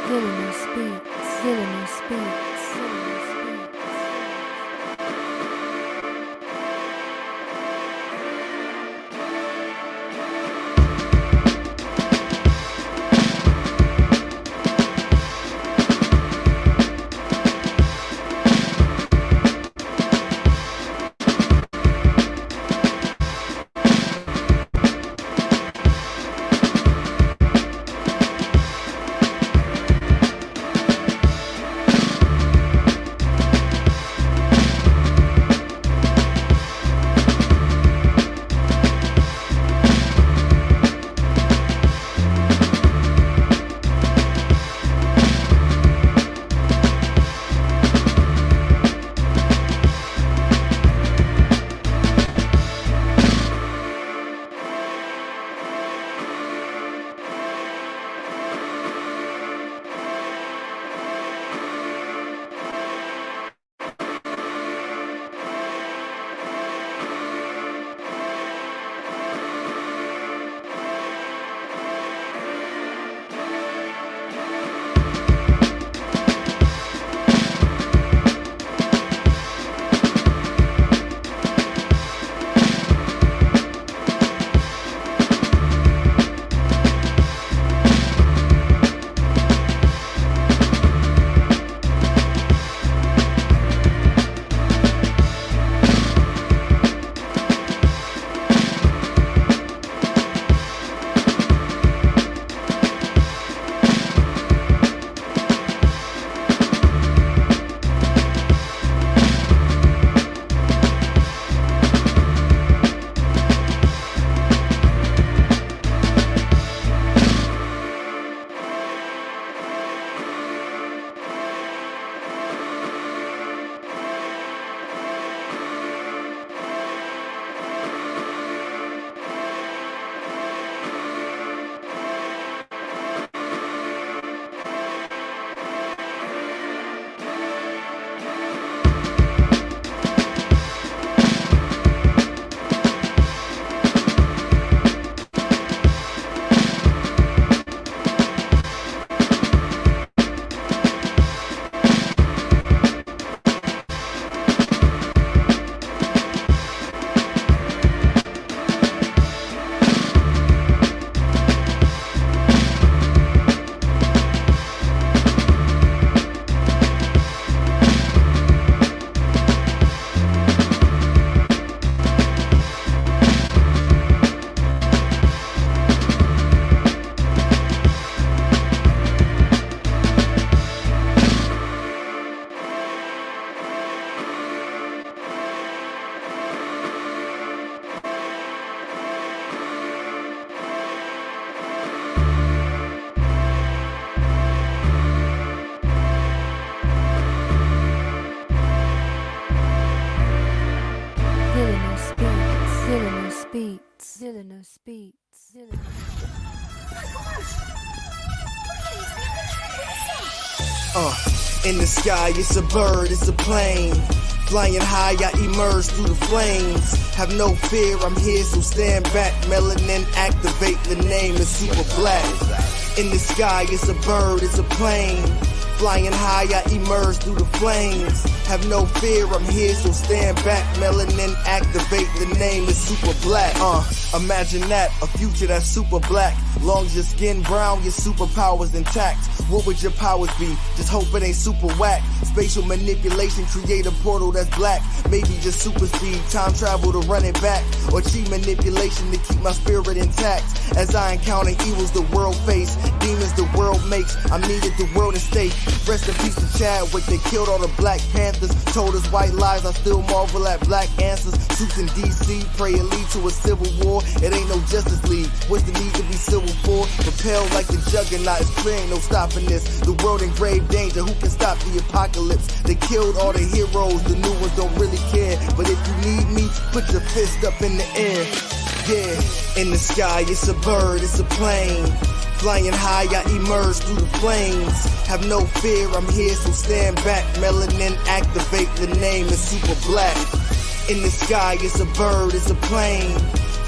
Villainous beats, villainous beats, villainous beats. Villainous beats, villainous beats, villainous. In the sky, it's a bird, it's a plane. Flying high, I emerge through the flames. Have no fear, I'm here, so stand back. Melanin activate, the name is super black. In the sky, it's a bird, it's a plane. Flying high, I emerge through the flames. Have no fear, I'm here, so stand back. Melanin activate, the name is super black. Imagine that, a future that's super black. Long as your skin brown, your superpowers intact. What would your powers be? Just hope it ain't super whack. Spatial manipulation, create a portal that's black. Maybe just super speed, time travel to run it back. Or cheat manipulation to keep my spirit intact. As I encounter evils the world face, demons the world makes, I'm needed the world in state. Rest in peace to Chadwick, they killed all the Black Panthers. Told us white lies, I still marvel at black answers. Suits in DC, pray it lead to a civil war. It ain't no Justice League, what's the need to be civil for? Propelled like the juggernaut, it's clear ain't no stopping this. The world in grave danger, who can stop the apocalypse? They killed all the heroes, the new ones don't really care. But if you need me, put your fist up in the air. Yeah, in the sky, it's a bird, it's a plane. Flying high, I emerge through the flames. Have no fear, I'm here, so stand back. Melanin activate, the name is super black. In the sky, it's a bird, it's a plane.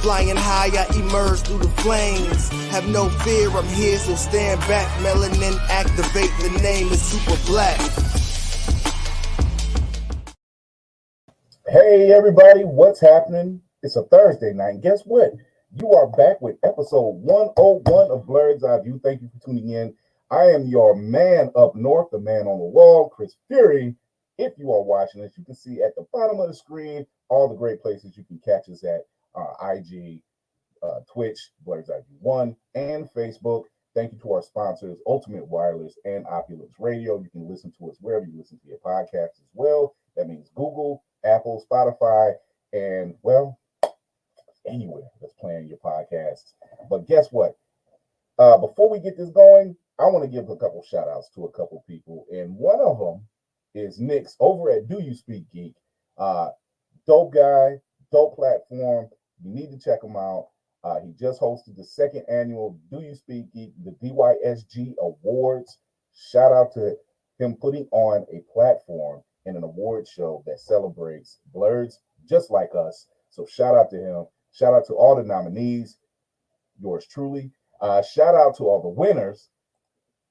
Flying high, I emerge through the flames. Have no fear, I'm here, so stand back. Melanin activate, the name is Super Black. Hey everybody, what's happening? It's a Thursday night, and guess what? You are back with episode 101 of Blurred's Eye View. Thank you for tuning in. I am your man up north, the man on the wall, Chris Fury. If you are watching us, you can see at the bottom of the screen all the great places you can catch us at IG, Twitch, Blurred's Eye View 1, and Facebook. Thank you to our sponsors, Ultimate Wireless and Opulence Radio. You can listen to us wherever you listen to your podcasts as well. That means Google, Apple, Spotify, and, well, anywhere that's playing your podcasts. But guess what? Before we get this going, I want to give a couple shout outs to a couple people. And one of them is Nick's over at Do You Speak Geek. Dope guy, dope platform. You need to check him out. He just hosted the second annual Do You Speak Geek, the DYSG Awards. Shout out to him putting on a platform and an award show that celebrates blurs just like us. So shout out to him. Shout out to all the nominees, yours truly. Shout out to all the winners.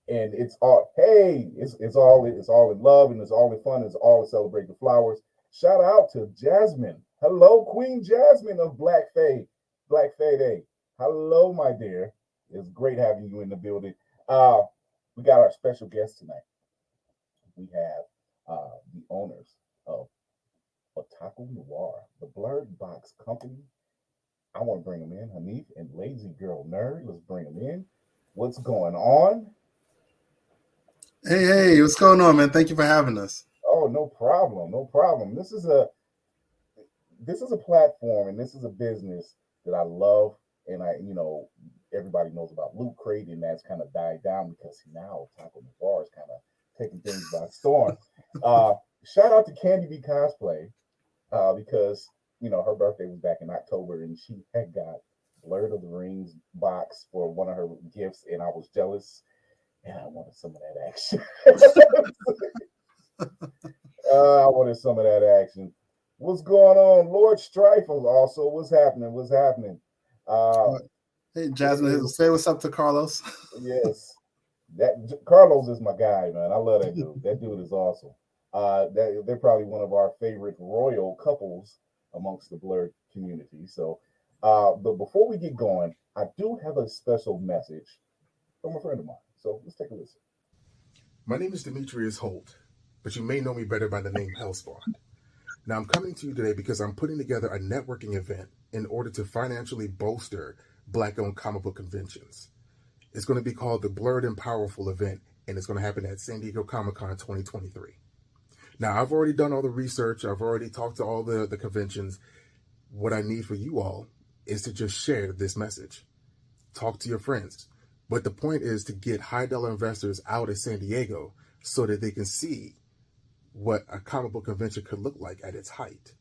And it's all all in love, and it's all in fun, it's all to celebrate the flowers. Shout out to Jasmine. Hello, Queen Jasmine of Black Fae Day. Hello, my dear. It's great having you in the building. We got our special guest tonight. We have the owners of Otaku Noir, the Blurred Box Company. I want to bring them in, Runneth and Lazy Girl Nerd. Let's bring them in. What's going on? Hey, what's going on, man? Thank you for having us. Oh, no problem. This is a platform, and this is a business that I love, and everybody knows about Loot Crate, and that's kind of died down because now Otaku Noir is kind of taking things by storm. Shout out to Candy B Cosplay, because her birthday was back in October, and she had got Blurred of the Rings box for one of her gifts, and I was jealous, and I wanted some of that action. I wanted some of that action. What's going on, Lord Strifle? Also, what's happening? Hey, Jasmine, say what's up to Carlos. Yes, that Carlos is my guy, man. I love that dude. That dude is awesome. They're probably one of our favorite royal couples amongst the Blurred community. So, but before we get going, I do have a special message from a friend of mine. So let's take a listen. My name is Demetrius Holt, but you may know me better by the name Hellspawn. Now I'm coming to you today because I'm putting together a networking event in order to financially bolster Black-owned comic book conventions. It's going to be called the Blurred and Powerful event, and it's going to happen at San Diego Comic-Con 2023. Now, I've already done all the research. I've already talked to all the conventions. What I need for you all is to just share this message. Talk to your friends. But the point is to get high-dollar investors out of San Diego so that they can see what a comic book convention could look like at its height.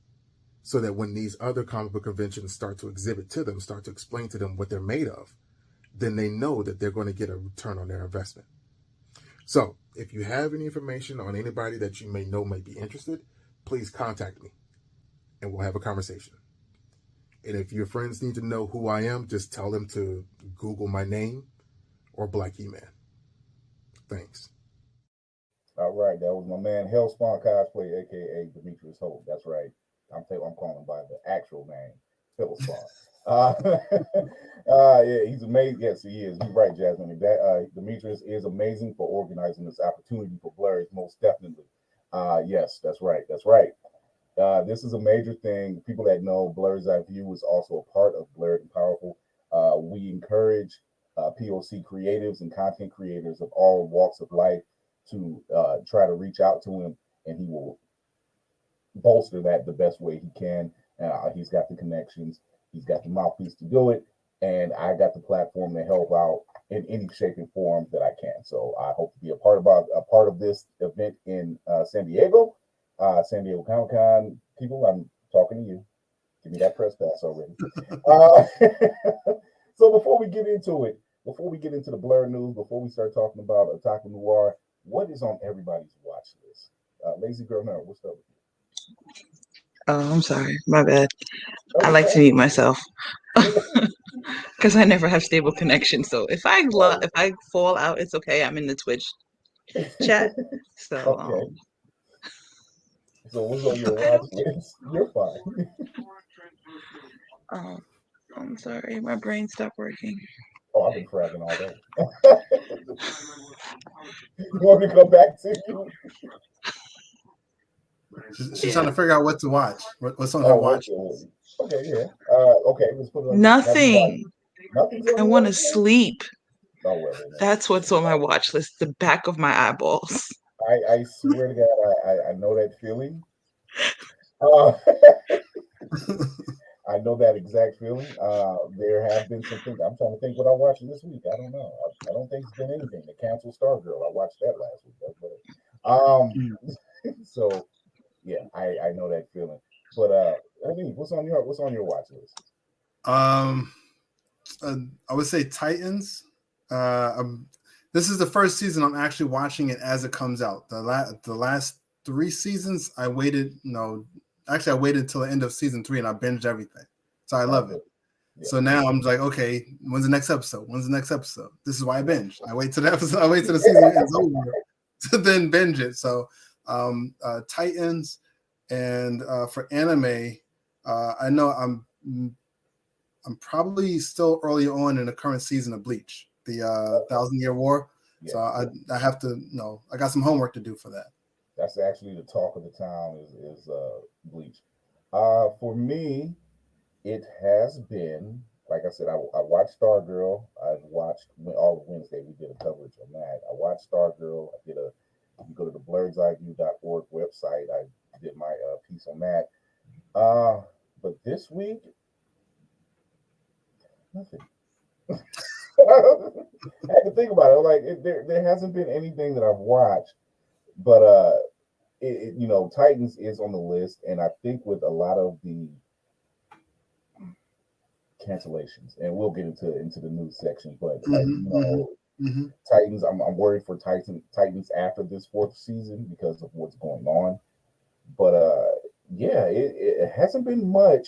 So that when these other comic book conventions start to exhibit to them, start to explain to them what they're made of, then they know that they're going to get a return on their investment. So if you have any information on anybody that you may know may be interested, please contact me and we'll have a conversation. And if your friends need to know who I am, just tell them to Google my name or Black E-Man. Thanks. All right, that was my man Hellspawn Cosplay, aka Demetrius Holt. That's right. I'm calling him by the actual name, Hellspawn. Yeah, he's amazing. Yes, he is. You're right, Jasmine. Demetrius is amazing for organizing this opportunity for Blurred, most definitely. Yes, that's right. This is a major thing. People that know Blurred's Eye View is also a part of Blurred and Powerful. We encourage POC creatives and content creators of all walks of life to try to reach out to him, and he will bolster that the best way he can. He's got the connections, he's got the mouthpiece to do it, and I got the platform to help out in any shape and form that I can. So I hope to be a part of this event in San Diego Comic-Con. People, I'm talking to you. Give me that press pass already. So before we get into the Blur news, before we start talking about Otaku Noir, what is on everybody's watch list? Lazy Girl Nerd, what's up with you? Oh, I'm sorry. My bad. Oh, I like to mute myself. because I never have stable connection. So if I fall out, it's okay. I'm in the Twitch chat. So Okay. So what's on your watch list? You're fine. I'm sorry, my brain stopped working. Oh, I've been fragging all day. You want me to come back to you? She's trying to figure out what to watch. What's on her watch? Okay, yeah. Okay, let's put it on. Nothing. Nothing's on I your want to watch list? sleep. Oh, well, That's what's on my watch list. The back of my eyeballs. I swear to God, I know that feeling. I know that exact feeling. There have been some things. I'm trying to think what I watched this week. I don't know. I don't think it's been anything. The canceled Stargirl. I watched that last week. That's better. So yeah, I know that feeling. But what's on your watch list? I would say Titans. This is the first season I'm actually watching it as it comes out. The last 3 seasons I waited. I waited until the end of season 3 and I binged everything. So I love it. Yeah. So now I'm like, okay, when's the next episode? This is why I binge. I wait till the episode. I wait till the season is over to then binge it. So Titans, and for anime, I know I'm probably still early on in the current season of Bleach, the 1,000-Year War. Yeah. So I have to I got some homework to do for that. That's actually the talk of the town is Bleach. For me, it has been, like I said, I watched Stargirl. I've watched all Wednesday. We did a coverage on that. I watched Stargirl. I did you go to the blerdseiview.org website. I did my piece on that. But this week, nothing. I had to think about it. Like there hasn't been anything that I've watched, but Titans is on the list, and I think with a lot of the cancellations, and we'll get into the news section, but Titans, I'm worried for Titans after this 4th season because of what's going on. But it hasn't been much.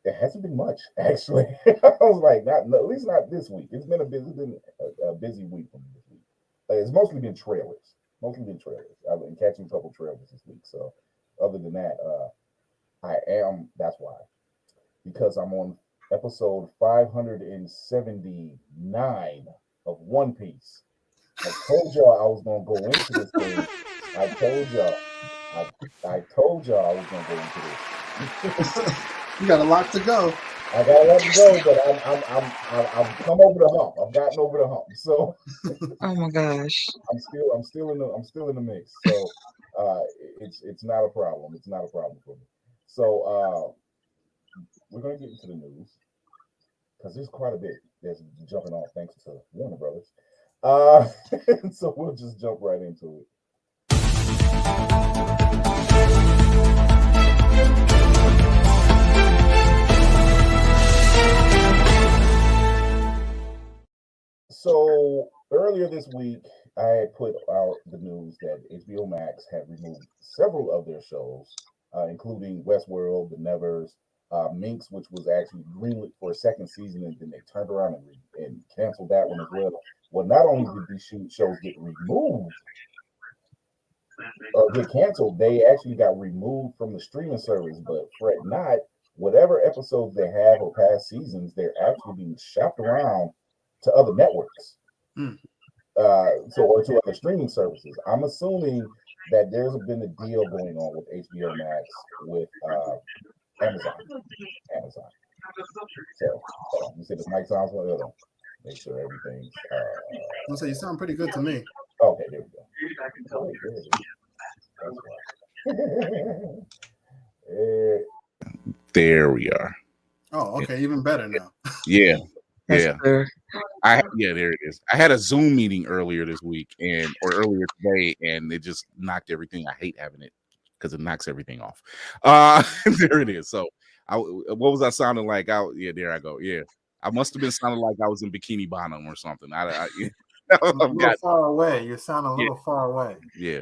It hasn't been much, actually. I was like, at least not this week. It's been a busy week for me this week. It's mostly been trailers. I've been catching a couple trailers this week. So other than that, that's why. Because I'm on episode 579 of One Piece. I told y'all I was going to go into this thing. I told y'all I was going to go into this. You got a lot to go. I got a lot to go, but I've come over the hump. I've gotten over the hump. So, oh my gosh, I'm still in the mix. So, it's not a problem. It's not a problem for me. So, we're gonna get into the news because there's quite a bit that's jumping off thanks to Warner Brothers. So we'll just jump right into it. So earlier this week, I had put out the news that HBO Max had removed several of their shows, including Westworld, The Nevers, Minx, which was actually greenlit for a 2nd season, and then they turned around and canceled that one as well. Well, not only did these shows get removed or get canceled, they actually got removed from the streaming service. But fret not, whatever episodes they have or past seasons, they're actually being shopped around to other networks, or to other streaming services. I'm assuming that there's been a deal going on with HBO Max with Amazon. So you said this mic sounds well. Make sure everything's. I'll say you sound pretty good to me. Okay, there we go. There we are. Oh, okay, even better now. Yeah. there it is. I had a Zoom meeting earlier this week or earlier today, and it just knocked everything. I hate having it because it knocks everything off. There it is. So, what was I sounding like? There I go. Yeah, I must have been sounding like I was in Bikini Bottom or something. A little far away. You sound a little far away. Yeah.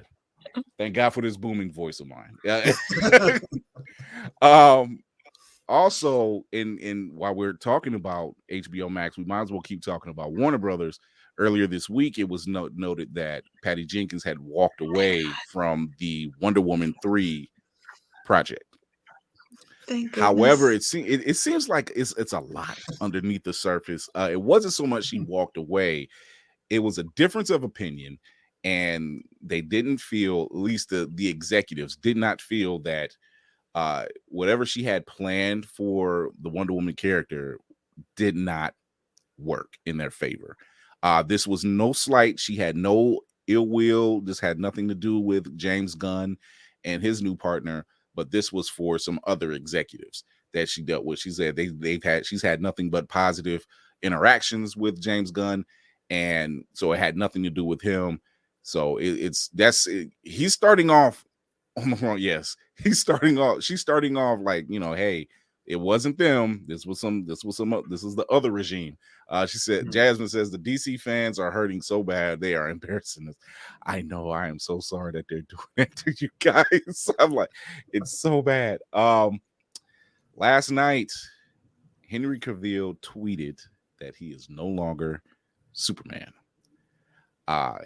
Thank God for this booming voice of mine. Yeah. Also, in while we're talking about HBO Max, we might as well keep talking about Warner Brothers. Earlier this week, it was noted that Patty Jenkins had walked away from the Wonder Woman 3 project. Thank However, goodness. it seems like it's a lot underneath the surface. It wasn't so much she walked away; it was a difference of opinion, and they didn't feel, at least the executives did not feel that whatever she had planned for the Wonder Woman character did not work in their favor. This was no slight. She had no ill will. This had nothing to do with James Gunn and his new partner, but this was for some other executives that she dealt with. She said she's had nothing but positive interactions with James Gunn, and so it had nothing to do with him. So he's starting off on the wrong. Yes, he's starting off. She's starting off like, hey, it wasn't them. This is the other regime. She said, Jasmine says the DC fans are hurting so bad. They are embarrassing us. I know. I am so sorry that they're doing that to you guys. I'm like, it's so bad. Last night, Henry Cavill tweeted that he is no longer Superman.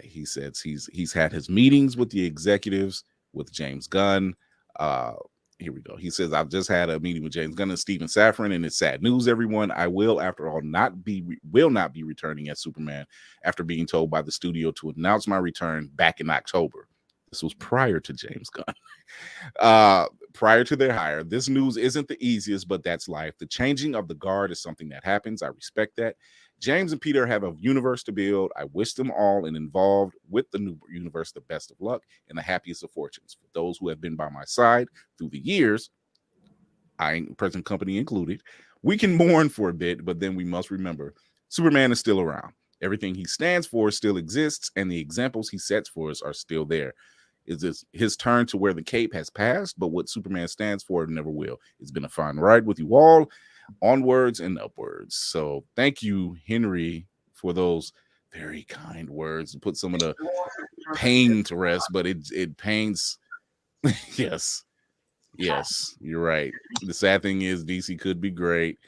He says he's had his meetings with the executives, with James Gunn. Here we go. He says, I've just had a meeting with James Gunn and Stephen Safran, and it's sad news, everyone. I will, after all, not be returning as Superman after being told by the studio to announce my return back in October. This was prior to James Gunn. Prior to their hire. This news isn't the easiest, but that's life. The changing of the guard is something that happens. I respect that. James and Peter have a universe to build. I wish them all and involved with the new universe the best of luck and the happiest of fortunes. For those who have been by my side through the years, I, present company included, we can mourn for a bit, but then we must remember Superman is still around. Everything he stands for still exists, and the examples he sets for us are still there. Is this his turn to wear the cape has passed, but what Superman stands for never will. It's been a fine ride with you all. Onwards and upwards. So thank you, Henry, for those very kind words. Put some of the pain to rest, but it pains. Yes, you're right. The sad thing is DC could be great.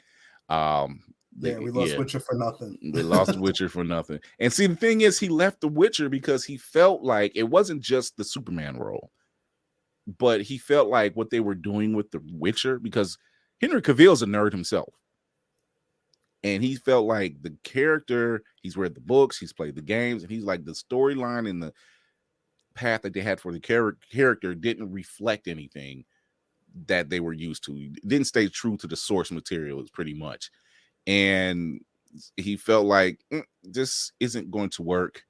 We lost Witcher for nothing. They lost Witcher for nothing. And see, the thing is, he left the Witcher because he felt like it wasn't just the Superman role, but he felt like what they were doing with the Witcher, because Henry Cavill's a nerd himself. And he felt like the character, he's read the books, he's played the games, and he's like the storyline and the path that they had for the character didn't reflect anything that they were used to. It didn't stay true to the source material, it's pretty much. And he felt like this isn't going to work.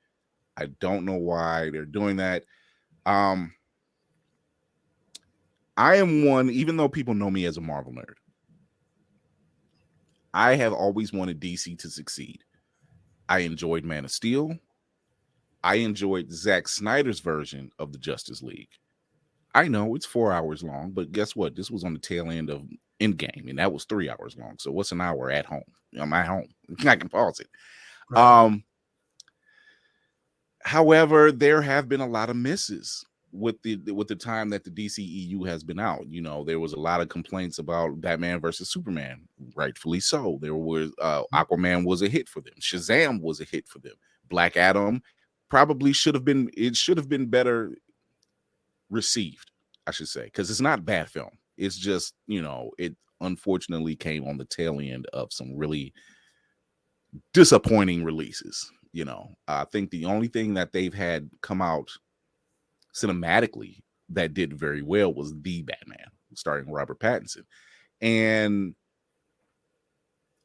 I don't know why they're doing that. I am one, even though people know me as a Marvel nerd, I have always wanted DC to succeed. I enjoyed Man of Steel. I enjoyed Zack Snyder's version of the Justice League. I know it's 4 hours long, but guess what? This was on the tail end of Endgame, and that was 3 hours long. So what's an hour at home? I'm at home. I can pause it. Right. However, there have been a lot of misses with the time that the DCEU has been out. You know, there was a lot of complaints about Batman versus Superman, rightfully so. There was Aquaman was a hit for them. Shazam was a hit for them. Black Adam probably should have been better received, I should say, because it's not a bad film. It's just, it unfortunately came on the tail end of some really disappointing releases. I think the only thing that they've had come out cinematically that did very well was The Batman, starring Robert Pattinson. And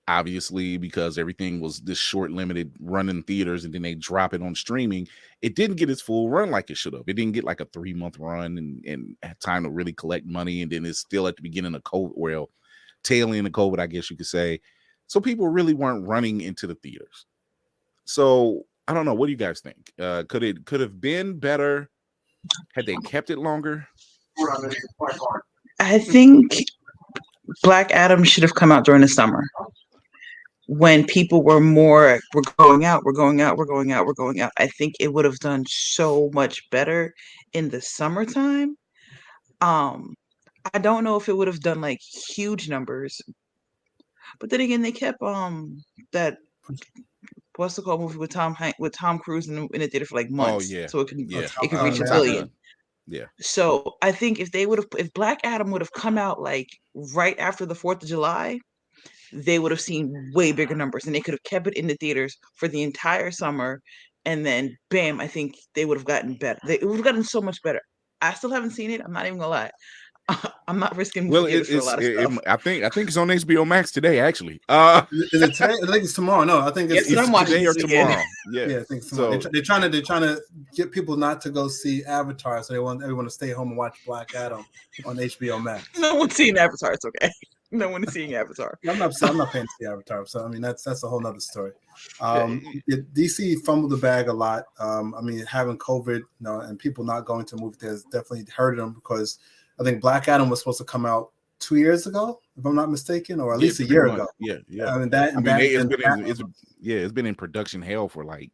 obviously, because everything was this short, limited run in theaters and then they drop it on streaming, it didn't get its full run like it should have. It didn't get like a 3-month run and had time to really collect money. And then it's still at the beginning of COVID, well, tail end of COVID, I guess you could say. So people really weren't running into the theaters. So I don't know. What do you guys think? Could have been better had they kept it longer? I think Black Adam should have come out during the summer when people were going out. I think it would have done so much better in the summertime. I don't know if it would have done like huge numbers, but then again, they kept that what's the called movie with Tom Cruise and it did it for like Oh months, yeah, so it can yeah. reach a Top billion. Gun. Yeah. So I think if Black Adam would have come out like right after the 4th of July, they would have seen way bigger numbers and they could have kept it in the theaters for the entire summer. And then bam, I think they would have gotten better. It would have gotten so much better. I still haven't seen it. I'm not even gonna lie. I'm not risking movie Well, theaters for a lot of stuff. I think it's on HBO Max today, actually. Is it today? I think it's tomorrow. No, I think Yes, it's I'm watching today or this again. tomorrow. Yeah, I think it's tomorrow. So They're trying to get people not to go see Avatar, so they want everyone to stay home and watch Black Adam on HBO Max. No one's seeing Avatar. It's okay. No one is seeing Avatar. I'm not paying to see Avatar, so I mean that's a whole nother story. DC fumbled the bag a lot. I mean, having COVID, and people not going to movie theaters definitely hurt them because I think Black Adam was supposed to come out 2 years ago, if I'm not mistaken, or at least a year ago. Yeah. I mean it's been in production hell for like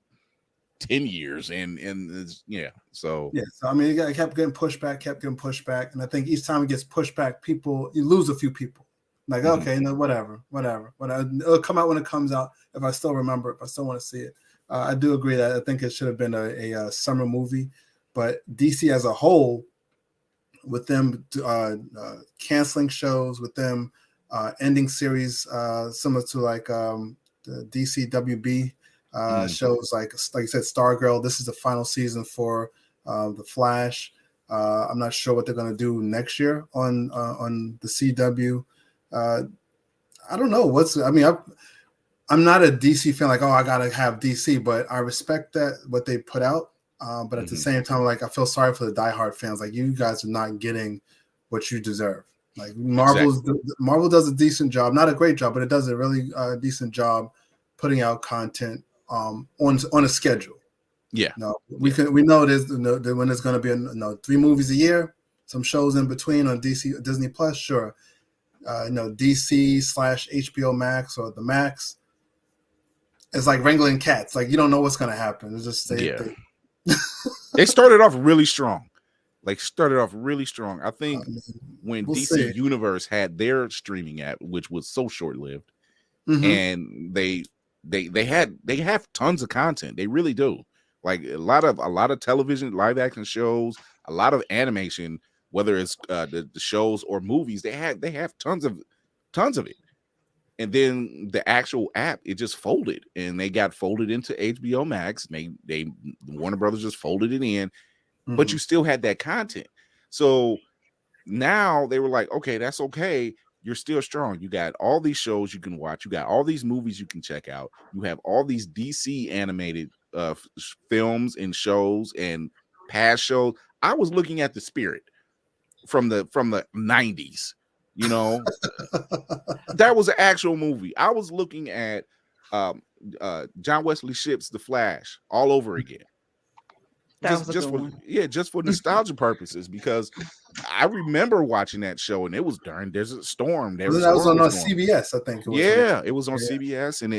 10 years, and it's, so I mean, it kept getting pushed back, and I think each time it gets pushed back, you lose a few people. Like, okay, whatever. It'll come out when it comes out. If I still remember it, if I still want to see it, I do agree that I think it should have been a summer movie, but DC as a whole, with them canceling shows, with them ending series similar to like the DC WB shows, like you said, Stargirl. This is the final season for the Flash. I'm not sure what they're going to do next year on the CW. I don't know I'm not a DC fan. Like, I gotta have DC, but I respect that what they put out. But at the same time, like, I feel sorry for the diehard fans. Like, you guys are not getting what you deserve. Like, Marvel does a decent job, not a great job, but it does a really decent job putting out content on a schedule. Yeah, we know there's when there's going to be 3 movies a year, some shows in between on Disney Plus, sure. DC/HBO Max or the Max. It's like wrangling cats. Like, you don't know what's going to happen. It's just they started off really strong. I think when DC Universe had their streaming app, which was so short-lived, and they have tons of content. They really do. Like a lot of television, live action shows, a lot of animation, whether it's the shows or movies, they have tons of it. And then the actual app, it just folded, and they got folded into HBO Max. And they Warner Brothers just folded it in, but you still had that content. So now they were like, okay, that's okay. You're still strong. You got all these shows you can watch. You got all these movies you can check out. You have all these DC animated films and shows and past shows. I was looking at The Spirit from the 90s. That was an actual movie. I was looking at John Wesley Shipp's The Flash all over again. Just for nostalgia purposes, because I remember watching that show, and it was during Desert Storm. That was on CBS, I think. It was on CBS, and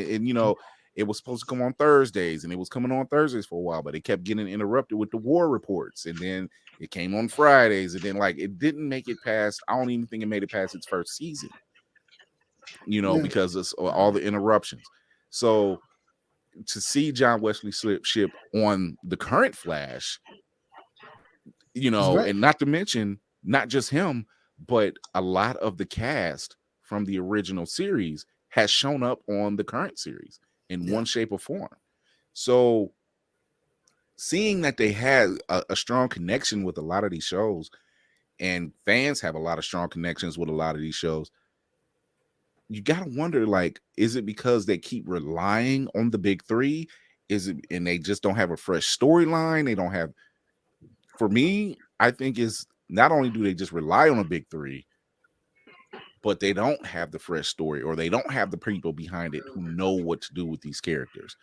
it was supposed to come on Thursdays, and it was coming on Thursdays for a while, but it kept getting interrupted with the war reports, and then it came on Fridays, and then it didn't make it past. I don't even think it made it past its first season, because of all the interruptions. So to see John Wesley Shipp on the current Flash, and not to mention not just him, but a lot of the cast from the original series has shown up on the current series in one shape or form. So seeing that they had a strong connection with a lot of these shows, and fans have a lot of strong connections with a lot of these shows, you gotta wonder, like, is it because they keep relying on the big 3? Is it, and they just don't have a fresh storyline? They don't have. For me, I think is not only do they just rely on a big 3, but they don't have the fresh story, or they don't have the people behind it who know what to do with these characters.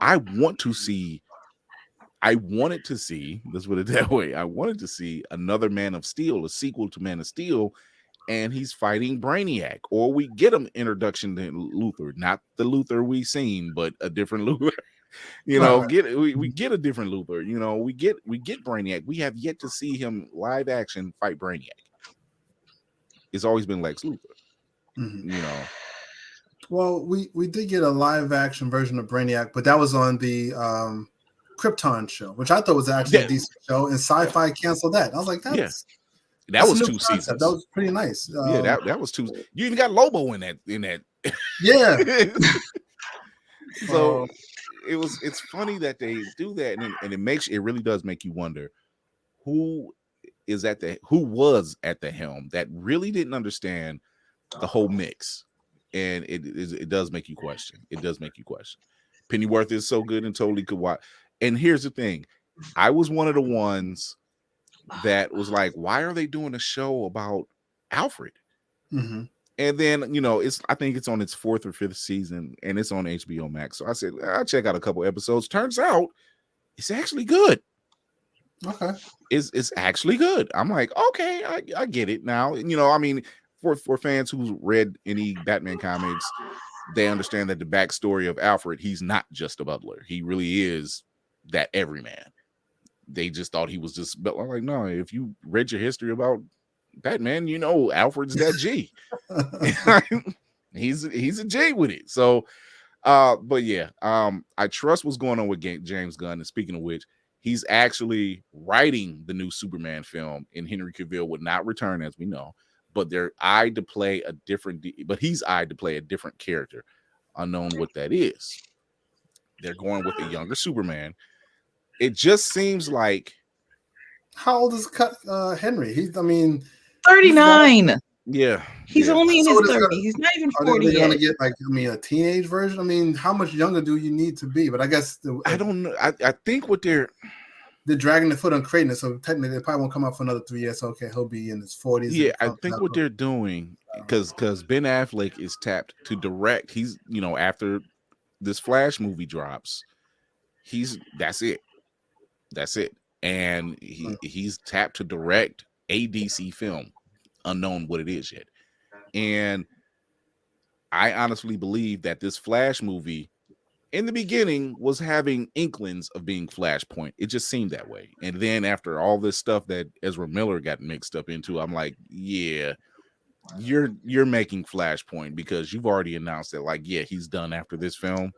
I wanted to see, let's put it that way. I wanted to see another Man of Steel, a sequel to Man of Steel, and he's fighting Brainiac, or we get him introduction to Luthor, not the Luthor we've seen, but a different Luthor. We get a different Luthor. We get Brainiac. We have yet to see him live action fight Brainiac. it's always been Lex Luthor. Mhm. You know. Well, we did get a live action version of Brainiac, but that was on the Krypton show, which I thought was actually a decent show, and Sci-Fi canceled that. I was like, that's that was a new 2 concept. seasons. That was pretty nice. Yeah, that was 2. You even got Lobo in that. Yeah. So it's funny that they do that, and it really does make you wonder who was at the helm that really didn't understand the whole mix. And it does make you question. It does make you question. Pennyworth is so good and totally could watch. And here's the thing. I was one of the ones that was like, why are they doing a show about Alfred? Mm-hmm. And then, you know, I think it's on its 4th or 5th season, and it's on HBO Max. So I said, I'll check out a couple episodes. Turns out it's actually good. Okay. It's actually good. I'm like, okay, I get it now. You know, I mean, for fans who's read any Batman comics, they understand that the backstory of Alfred, he's not just a butler. He really is that everyman. They just thought he was just, but I'm like, no, if you read your history about Batman, you know Alfred's that G. he's a J with it. So but yeah, I trust what's going on with James Gunn. And speaking of which, he's actually writing the new Superman film, and Henry Cavill would not return, as we know, but he's eyed to play a different character, unknown what that is. They're going with a younger Superman. It just seems like, how old is Henry? He's 39. He's Yeah. only in So his does 30s. that- He's not even Are 40 they going to yet. get a teenage version? How much younger do you need to be? But I guess I don't know. I think what they're dragging the foot on creating it, so technically it probably won't come out for another 3 years. Okay, he'll be in his 40s. Yeah, I think what they're doing, because Ben Affleck is tapped to direct. He's, you know, after this Flash movie drops, that's it. And he's tapped to direct a DC film, unknown what it is yet. And I honestly believe that this Flash movie in the beginning was having inklings of being Flashpoint. It just seemed that way. And then after all this stuff that Ezra Miller got mixed up into, I'm like, yeah, you're making Flashpoint, because you've already announced that, like, yeah, he's done after this film.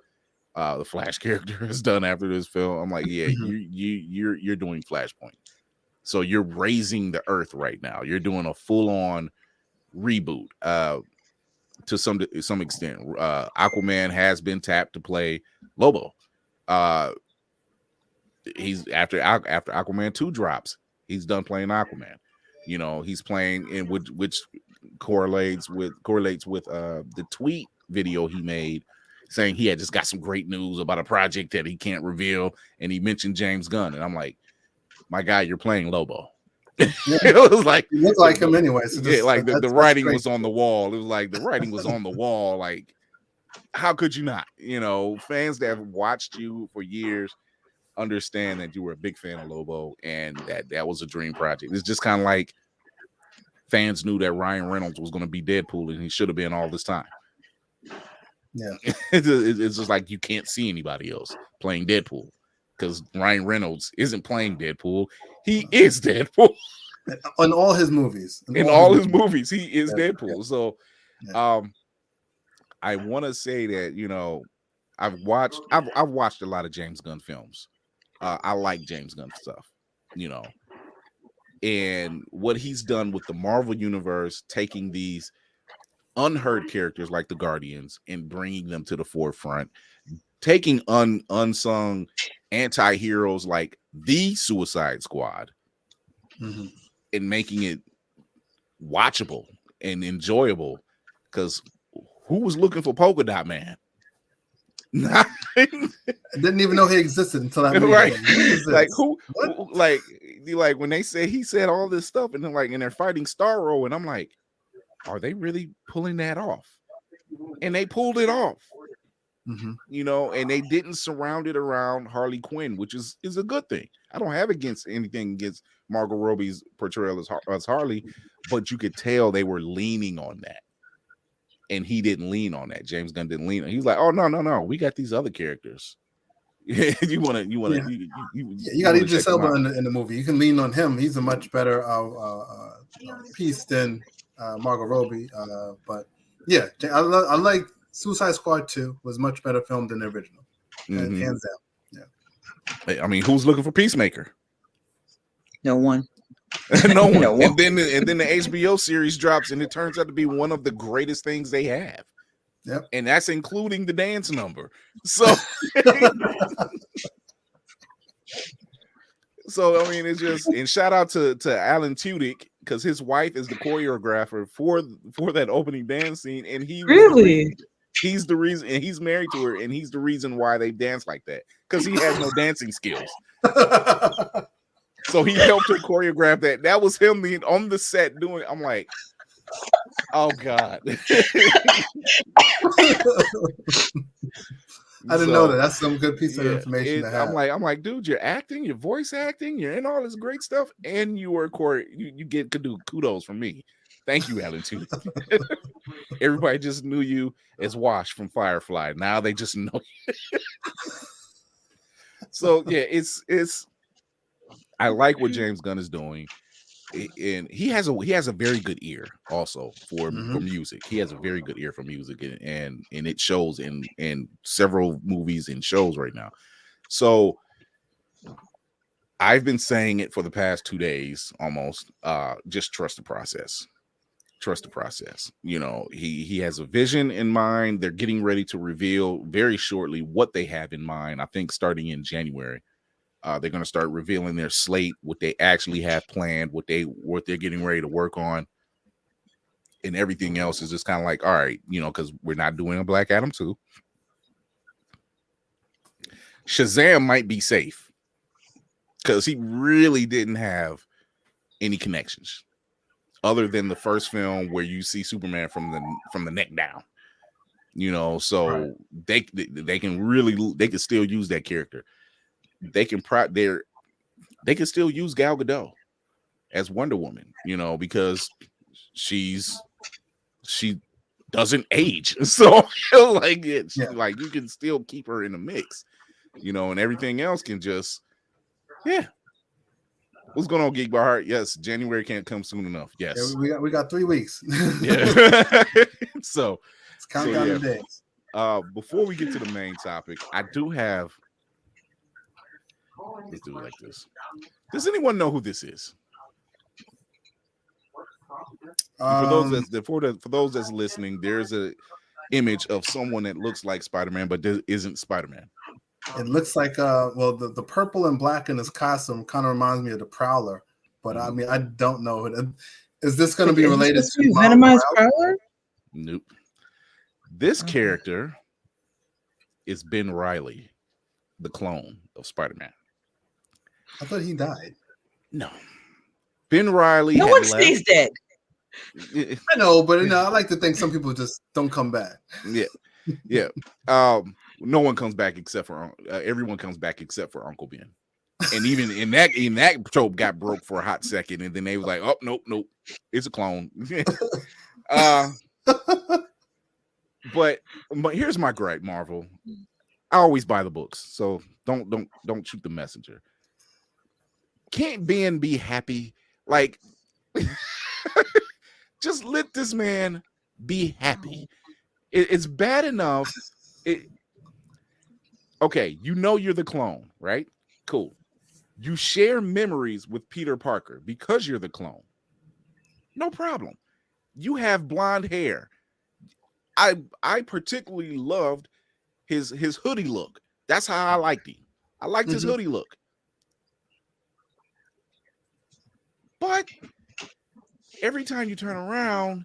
The Flash character is done after this film. I'm like, yeah, you're doing Flashpoint. So you're raising the Earth right now. You're doing a full-on reboot. To some extent, Aquaman has been tapped to play Lobo. He's after Aquaman 2 drops, he's done playing Aquaman. You know, he's playing in which correlates with the tweet video he made saying he had just got some great news about a project that he can't reveal, and he mentioned James Gunn, and I'm like, my guy, you're playing Lobo. It was like, you look like him anyway. So the writing was on the wall. It was like the writing was on the wall. Like, how could you not? You know, fans that have watched you for years understand that you were a big fan of Lobo, and that was a dream project. It's just kind of like fans knew that Ryan Reynolds was going to be Deadpool, and he should have been all this time. Yeah, it's just like you can't see anybody else playing Deadpool, because Ryan Reynolds isn't playing Deadpool. He is Deadpool. In all his movies. In all his movies, he is Deadpool. So Yeah. I want to say that, you know, I've watched a lot of James Gunn films. I like James Gunn stuff, you know. And what he's done with the Marvel Universe, taking these unheard characters like the Guardians and bringing them to the forefront, taking unsung anti-heroes like the Suicide Squad, and making it watchable and enjoyable. Because who was looking for Polka Dot Man? I didn't even know he existed until that movie. Right. Like like when they say he said all this stuff, and then and they're fighting Starro, and I'm like, are they really pulling that off? And they pulled it off. You know, and they didn't surround it around Harley Quinn, which is a good thing. I don't have anything against Margot Robbie's portrayal as Harley, but you could tell they were leaning on that, and he didn't lean on that. James Gunn didn't lean on. He's like, oh no, we got these other characters. You got Idris Elba in the movie. You can lean on him. He's a much better piece than Margot Robbie. But yeah, I like Suicide Squad 2 was much better filmed than the original, Mhm. hands down. I mean, who's looking for Peacemaker? No one. No one. No one. And then the HBO series drops, and it turns out to be one of the greatest things they have. Yep. And that's including the dance number. So, I mean, it's just, and shout out to Alan Tudyk, because his wife is the choreographer for that opening dance scene, and he's the reason, and he's married to her, and he's the reason why they dance like that, because he has no dancing skills. So he helped her choreograph that. That was him on the set doing. I'm like, oh God. I didn't know that. That's some good piece of information to have. I'm like, dude, you're acting, you're voice acting, you're in all this great stuff, and you were you get kudos from me. Thank you, Alan, too. Everybody just knew you as Wash from Firefly. Now they just know you. So yeah, it's I like what James Gunn is doing. And he has a very good ear also for music. He has a very good ear for music, and it shows in several movies and shows right now. So I've been saying it for the past 2 days almost. Just trust the process. Trust the process. You know, he has a vision in mind. They're getting ready to reveal very shortly what they have in mind. I think starting in January. They're going to start revealing their slate, what they actually have planned, what they're getting ready to work on, and everything else is just kind of like, all right, you know, because we're not doing a Black Adam 2. Shazam might be safe because he really didn't have any connections other than the first film where you see Superman from the neck down, you know. So they can still use that character. They can still use Gal Gadot as Wonder Woman, you know, because she doesn't age. So like like you can still keep her in the mix, you know, and everything else can just What's going on, Geek by Heart? Yes, January can't come soon enough. Yes, we got 3 weeks. Yeah. So let's count down the days. Before we get to the main topic, I do have. Let's do it like this. Does anyone know who this is? For those that's listening, there's a image of someone that looks like Spider-Man, but isn't Spider-Man. It looks like the purple and black in his costume kind of reminds me of the Prowler, but I mean I don't know. Is this going to be related to Venomized Prowler? Nope. This character is Ben Reilly, the clone of Spider-Man. I thought he died. No. Ben Reilly. No one stays dead. I know, but I like to think some people just don't come back. Yeah. No one comes back except for everyone comes back except for Uncle Ben. And even in that trope got broke for a hot second, and then they was like, oh nope, it's a clone. But here's my gripe, Marvel. I always buy the books, so don't shoot the messenger. Can't Ben be happy? Like, just let this man be happy. It's bad enough. Okay, you know you're the clone, right? Cool. You share memories with Peter Parker because you're the clone. No problem. You have blonde hair. I particularly loved his hoodie look. That's how I liked him. I liked his hoodie look. But every time you turn around,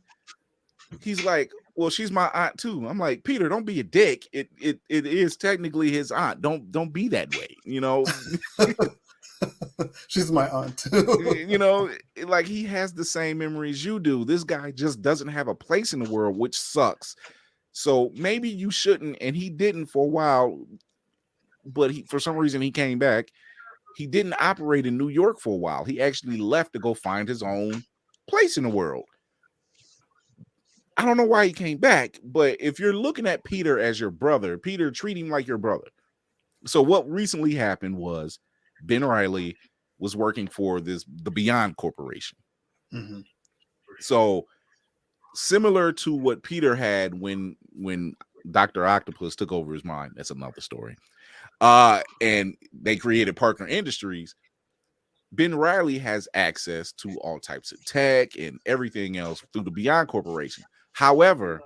he's like, well, she's my aunt too. I'm like, Peter, don't be a dick. It is technically his aunt. Don't be that way, you know. She's my aunt too. You know, like he has the same memories you do. This guy just doesn't have a place in the world, which sucks. So maybe you shouldn't, and he didn't for a while, but for some reason he came back. He didn't operate in New York for a while. He actually left to go find his own place in the world. I don't know why he came back, but if you're looking at Peter as your brother, Peter, treat him like your brother. So what recently happened was Ben Reilly was working for the Beyond Corporation. So similar to what Peter had when Dr. Octopus took over his mind. That's another story. And they created Parker Industries. Ben Reilly has access to all types of tech and everything else through the Beyond Corporation. However,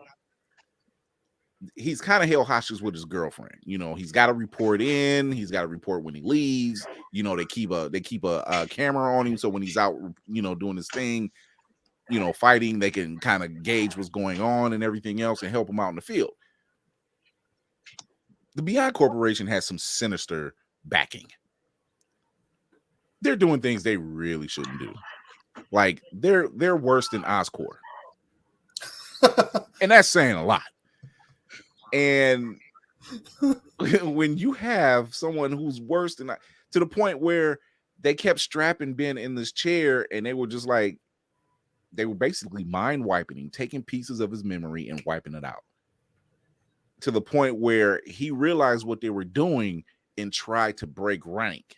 he's kind of held hostage with his girlfriend. You know, he's got to report in. He's got to report when he leaves. You know, they keep a camera on him, so when he's out, you know, doing his thing, you know, fighting, they can kind of gauge what's going on and everything else and help him out in the field. The Beyond Corporation has some sinister backing. They're doing things they really shouldn't do. Like they're worse than Oscorp. And that's saying a lot. And when you have someone who's worse than that, to the point where they kept strapping Ben in this chair and they were just like, they were basically mind wiping him, taking pieces of his memory and wiping it out. To the point where he realized what they were doing and tried to break rank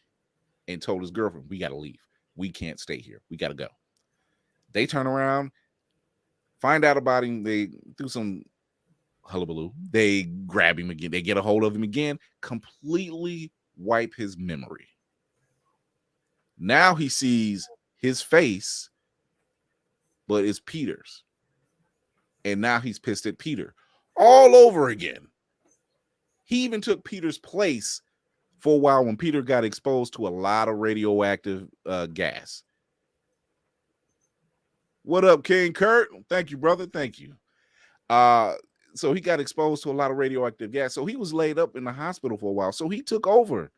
and told his girlfriend, we got to leave. We can't stay here. We got to go. They turn around, find out about him. They do some hullabaloo. They grab him again. They get a hold of him again, completely wipe his memory. Now he sees his face, but it's Peter's. And now he's pissed at Peter all over again. He even took Peter's place for a while when Peter got exposed to a lot of radioactive gas. What up, King Kurt? Thank you, brother. Thank you. So he got exposed to a lot of radioactive gas. So he was laid up in the hospital for a while. So he took over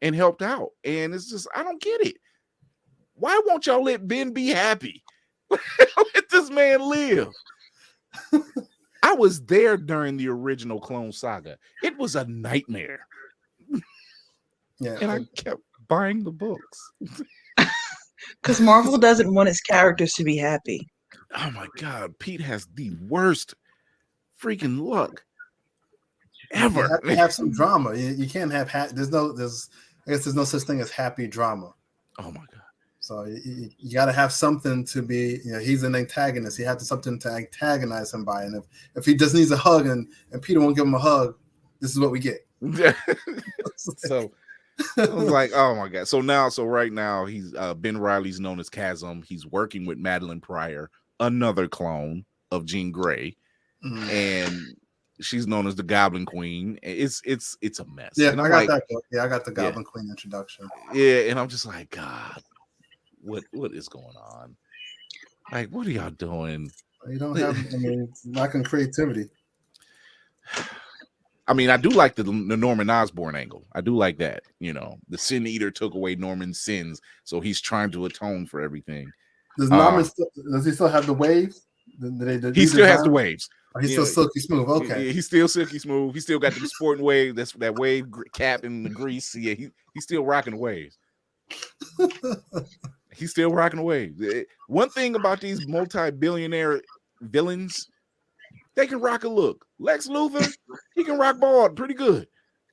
and helped out. And it's just, I don't get it. Why won't y'all let Ben be happy? Let this man live. I was there during the original Clone Saga. It was a nightmare. Yeah, and I kept buying the books. Because Marvel doesn't want its characters to be happy. Oh my God, Pete has the worst freaking luck ever. You have to have some drama. You can't have I guess there's no such thing as happy drama. Oh my God. So you got to have something to be, you know, he's an antagonist. He has something to antagonize him by. And if he just needs a hug and Peter won't give him a hug, this is what we get. So I was like, oh my God. So right now he's Ben Reilly's known as Chasm. He's working with Madeline Pryor, another clone of Jean Grey. Mm-hmm. And she's known as the Goblin Queen. It's a mess. Yeah, and I got that book. Yeah, I got the Goblin Queen introduction. Yeah, and I'm just like, God, what is going on? Like, what are y'all doing? You don't have, I mean, lacking creativity. I mean, I do like the Norman Osborn angle. I do like that. You know, the Sin Eater took away Norman's sins, so he's trying to atone for everything. Does Norman does he still have the waves? He still has the waves. Oh, he's still silky smooth. Okay, he's still silky smooth. He still got the sporting wave. That's that wave cap in the grease. Yeah, he's still rocking the waves. He's still rocking the waves. One thing about these multi-billionaire villains, they can rock a look. Lex Luthor, he can rock bald pretty good.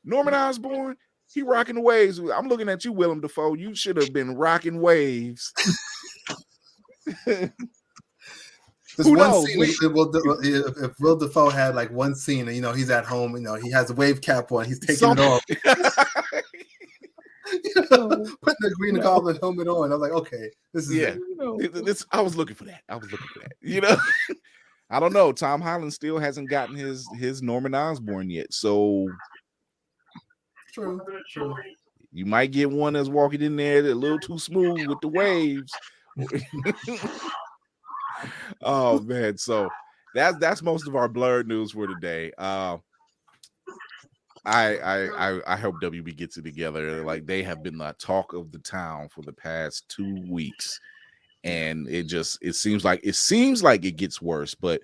Norman Osborn, he rocking the waves. I'm looking at you, Willem Dafoe. You should have been rocking waves. There's one scene. If Will Dafoe had like one scene, and you know he's at home, you know he has a wave cap on, he's taking it off, putting the Green Goblin helmet on. I was like, okay, this is I was looking for that. You know, I don't know. Tom Holland still hasn't gotten his Norman Osborn yet, so true. You might get one that's walking in there a little too smooth with the waves. Oh man, so that's most of our blurred news for today. I hope WB gets it together. Like, they have been the talk of the town for the past 2 weeks, and it seems like it gets worse. But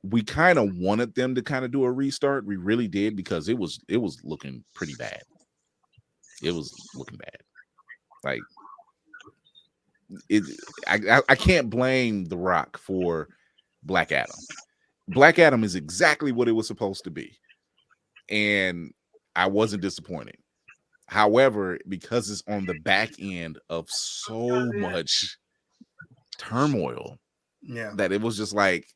we kind of wanted them to kind of do a restart. We really did, because it was looking pretty bad. It was looking bad. Like, I can't blame The Rock for Black Adam. Black Adam is exactly what it was supposed to be, and I wasn't disappointed. However, because it's on the back end of so much turmoil, Yeah. That it was just like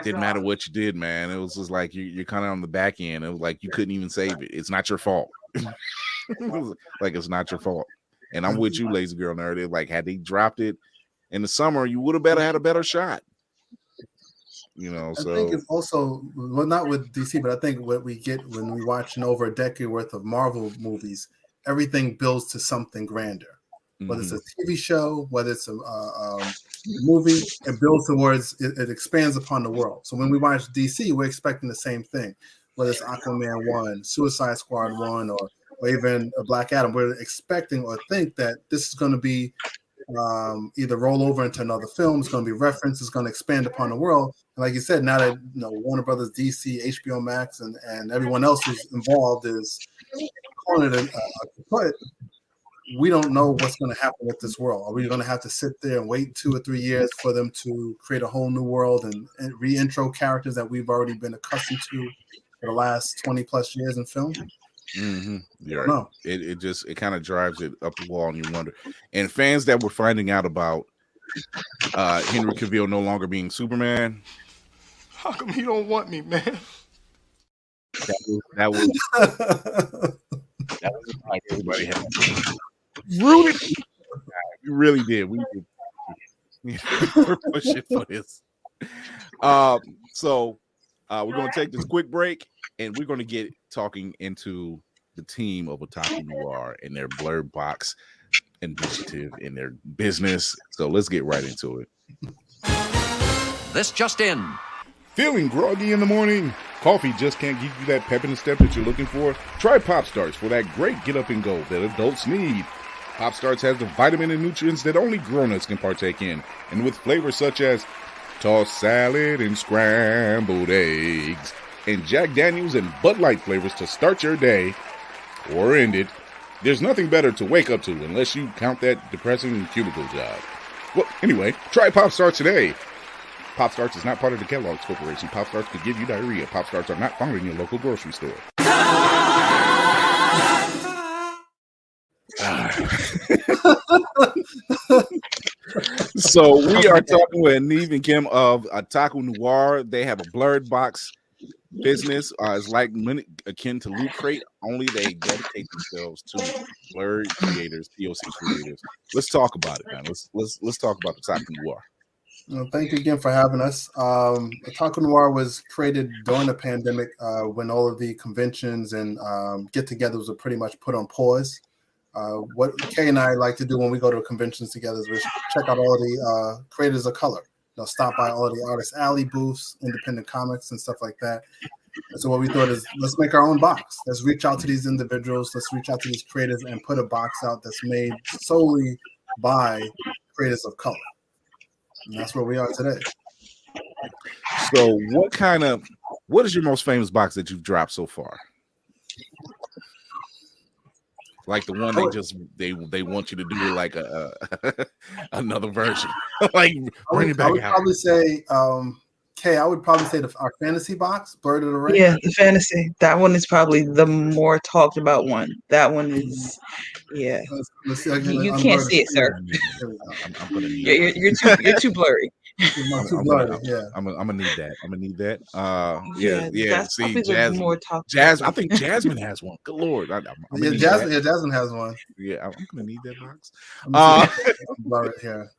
didn't matter what you did, man. It was just like you're kind of on the back end. It was like you couldn't even save it. It's not your fault. Like it's not your fault. And I'm with you, lazy girl nerd. Like had they dropped it in the summer, you would have had a better shot. You know, I so think it's also not with DC, but I think what we get when we watch over a decade worth of Marvel movies, everything builds to something grander. Whether it's a TV show, whether it's a movie, it builds towards it expands upon the world. So when we watch DC, we're expecting the same thing. Whether it's Aquaman 1, Suicide Squad 1, or even a Black Adam, we're expecting or think that this is going to be either roll over into another film. It's going to be referenced. It's going to expand upon the world. And like you said, now that Warner Brothers, DC, HBO Max, and everyone else who's involved is calling it a we don't know what's going to happen with this world. Are we going to have to sit there and wait 2 or 3 years for them to create a whole new world and re-intro characters that we've already been accustomed to for the last 20 plus years in film? You're right. It kind of drives it up the wall, and you wonder. And fans that were finding out about Henry Cavill no longer being Superman, how come he don't want me, man? That was like everybody had rooted. We really did. We were pushing for this. So we're going to take this quick break, and we're going to get talking into the team of Otaku Noir and their Blurred Box initiative in their business. So let's get right into it. This just in. Feeling groggy in the morning? Coffee just can't give you that pep in the step that you're looking for? Try Pop Starts for that great get up and go that adults need. Pop Starts has the vitamin and nutrients that only grown-ups can partake in, and with flavors such as tossed salad and scrambled eggs, and Jack Daniels and Bud Light flavors to start your day or end it. There's nothing better to wake up to unless you count that depressing cubicle job. Well, anyway, try Pop Starts today. Pop Starts is not part of the Kellogg's Corporation. Pop Starts could give you diarrhea. Pop Starts are not found in your local grocery store. So we are talking with Neve and Kim of Otaku Noir. They have a Blurred Box business. It's like akin to Loot Crate, only they dedicate themselves to blurred creators, POC creators. Let's talk about it, man. Let's talk about Otaku Noir. Well, thank you again for having us. Otaku Noir was created during the pandemic when all of the conventions and get-togethers were pretty much put on pause. What Kay and I like to do when we go to conventions together is we check out all the creators of color. Stop by all the Artist Alley booths, independent comics, and stuff like that. And so what we thought is, let's make our own box. Let's reach out to these individuals. Let's reach out to these creators and put a box out that's made solely by creators of color. And that's where we are today. So what is your most famous box that you've dropped so far? Like the one they want you to do like another version. Like bring it back. I would probably say Kay, I would probably say our fantasy box, Bird of the Ring. Yeah, the fantasy. That one is probably the more talked about one. That one is, yeah. Let's see, you can't see it, sir. I'm gonna need you're too blurry. I'm gonna need that. I'm gonna need that. Yeah. See, Jazz. I think Jasmine has one. Good lord. Jasmine has one. Yeah, I'm gonna need that box. Blur it here.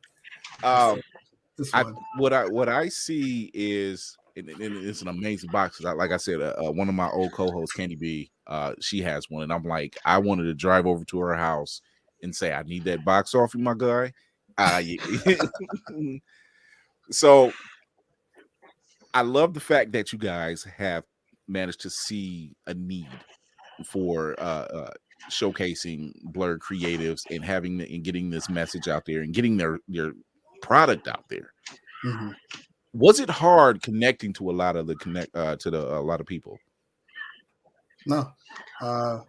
What I see is, and it's an amazing box. Like I said, one of my old co-hosts, Candy B, she has one, and I'm like, I wanted to drive over to her house and say, I need that box off you, my guy. So I love the fact that you guys have managed to see a need for showcasing blurred creatives and getting this message out there and getting their product out there. Mm-hmm. Was it hard connecting to a lot of a lot of people? No, I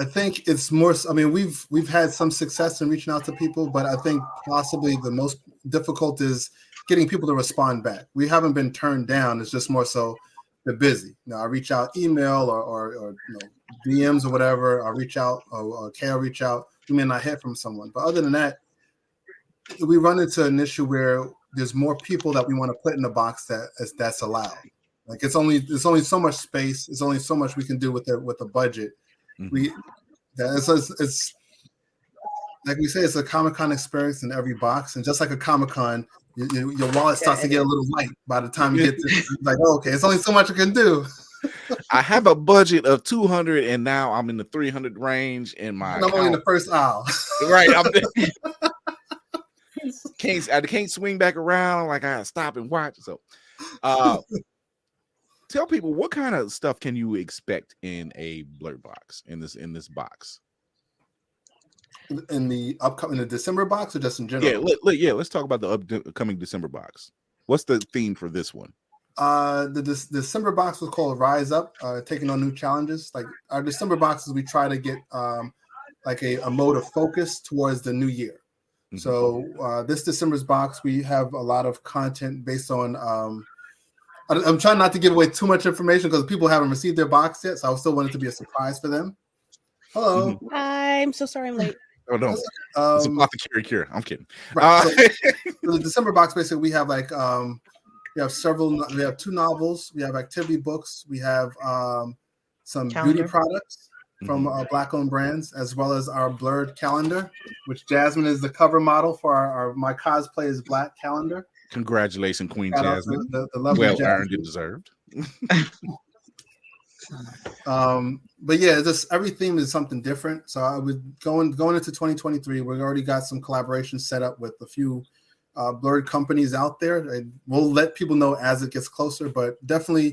think it's more. I mean, we've had some success in reaching out to people, but I think possibly the most difficult is getting people to respond back. We haven't been turned down. It's just more so they're busy. I reach out, email or DMs or whatever. I reach out, or Kay will reach out. We may not hear from someone, but other than that, we run into an issue where there's more people that we want to put in the box that's allowed. Like it's only so much space. It's only so much we can do with the budget. It's like we say, it's a Comic-Con experience in every box, and just like a Comic-Con, your wallet starts to get a little light by the time you get to like, oh, okay, it's only so much I can do. I have a budget of 200, and now I'm in the 300 range. And I'm only in the first aisle. Right. I can't swing back around. Like I gotta stop and watch. So, tell people what kind of stuff can you expect in a blurred box in this box. In the December box, or just in general? Let's talk about the upcoming December box. What's the theme for this one? The December box was called Rise Up, taking on new challenges. Like our December boxes, we try to get like a mode of focus towards the new year. Mm-hmm. So this December's box, we have a lot of content based on. I'm trying not to give away too much information because people haven't received their box yet, so I still want it to be a surprise for them. Hello. Mm-hmm. I'm so sorry I'm late. Oh no, it's apothecary cure. I'm kidding. Right. So the December box, basically, we have like we have 2 novels, we have activity books, we have some beauty products from Black-owned brands, as well as our blurred calendar, which Jasmine is the cover model for our My Cosplay is Black calendar. Congratulations, Queen Jasmine. The lovely well Jasmine. Earned and deserved. But yeah, just every theme is something different. So I would going into 2023, we've already got some collaborations set up with a few blurred companies out there. And we'll let people know as it gets closer, but definitely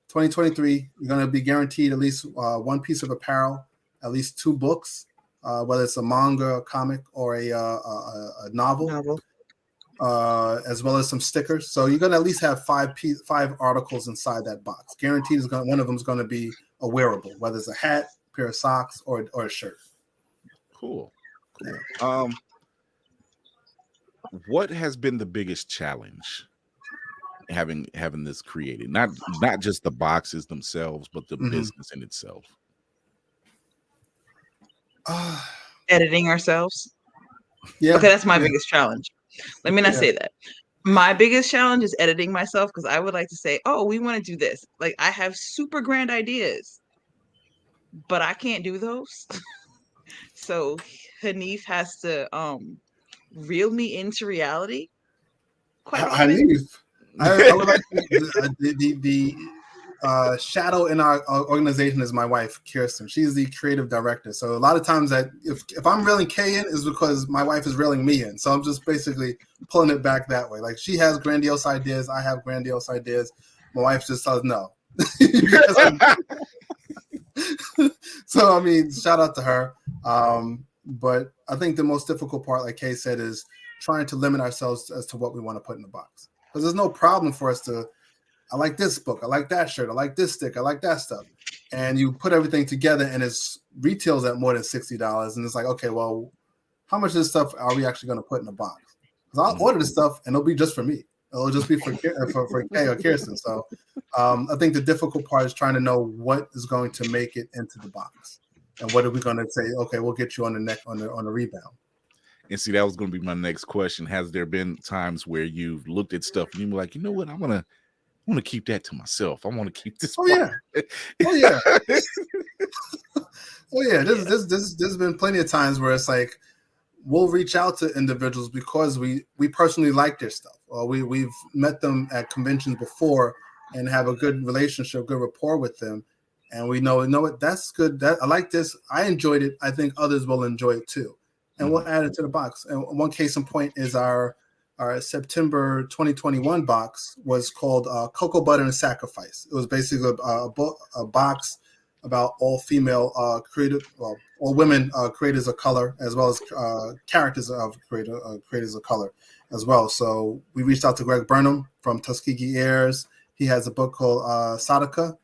2023, you're going to be guaranteed at least one piece of apparel, at least 2 books, whether it's a manga, a comic, or a novel. As well as some stickers. So you're going to at least have 5 articles inside that box. Guaranteed one of them is going to be a wearable, whether it's a hat, pair of socks, or a shirt. Cool. What has been the biggest challenge having this created? Not just the boxes themselves, but the business in itself. Editing ourselves. Yeah. Okay, that's my biggest challenge. Let me not say that. My biggest challenge is editing myself, because I would like to say, oh, we want to do this. Like, I have super grand ideas, but I can't do those. So Hanif has to reel me into reality. Hanif, I would like the shadow in our organization is my wife, Kirsten. She's the creative director. So a lot of times that if I'm reeling Kay in is because my wife is reeling me in. So I'm just basically pulling it back that way. Like she has grandiose ideas. I have grandiose ideas. My wife just says no. So, I mean, shout out to her. But I think the most difficult part, like Kay said, is trying to limit ourselves as to what we want to put in the box. Because there's no problem for us to, I like this book, I like that shirt, I like this stick, I like that stuff. And you put everything together and it's retails at more than $60. And it's like, okay, well, how much of this stuff are we actually going to put in the box? Because I'll order this stuff and it'll be just for me. It'll just be for Kay or Kirsten. So I think the difficult part is trying to know what is going to make it into the box. And what are we going to say? Okay, we'll get you on the neck on the rebound. And see, that was going to be my next question. Has there been times where you've looked at stuff and you're like, you know what, I want to keep that to myself. I want to keep this. Oh yeah. Oh yeah. Oh yeah. There's been plenty of times where it's like we'll reach out to individuals because we personally like their stuff. Or we've met them at conventions before and have a good relationship, good rapport with them. And we know what, that's good. That I like this. I enjoyed it. I think others will enjoy it too. And we'll add it to the box. And one case in point is our September 2021 box was called Cocoa Butter and Sacrifice. It was basically a box about all female all women creators of color, as well as characters of creators of color as well. So we reached out to Greg Burnham from Tuskegee Airs. He has a book called Sadaka.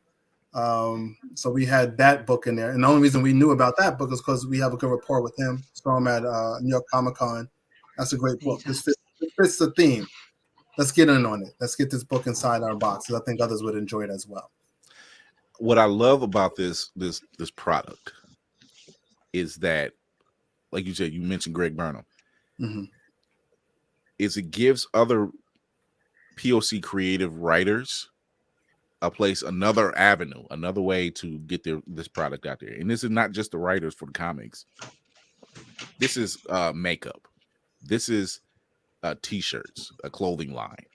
So we had that book in there. And the only reason we knew about that book is because we have a good rapport with him. Saw him at New York Comic Con. That's a great book. This fits the theme. Let's get in on it. Let's get this book inside our boxes. I think others would enjoy it as well. What I love about this product is that, like you said, you mentioned Greg Burnham. Mm-hmm. is it gives other POC creative writers a place, another avenue, another way to get this product out there. And this is not just the writers for the comics. This is makeup. This is t-shirts, a clothing line,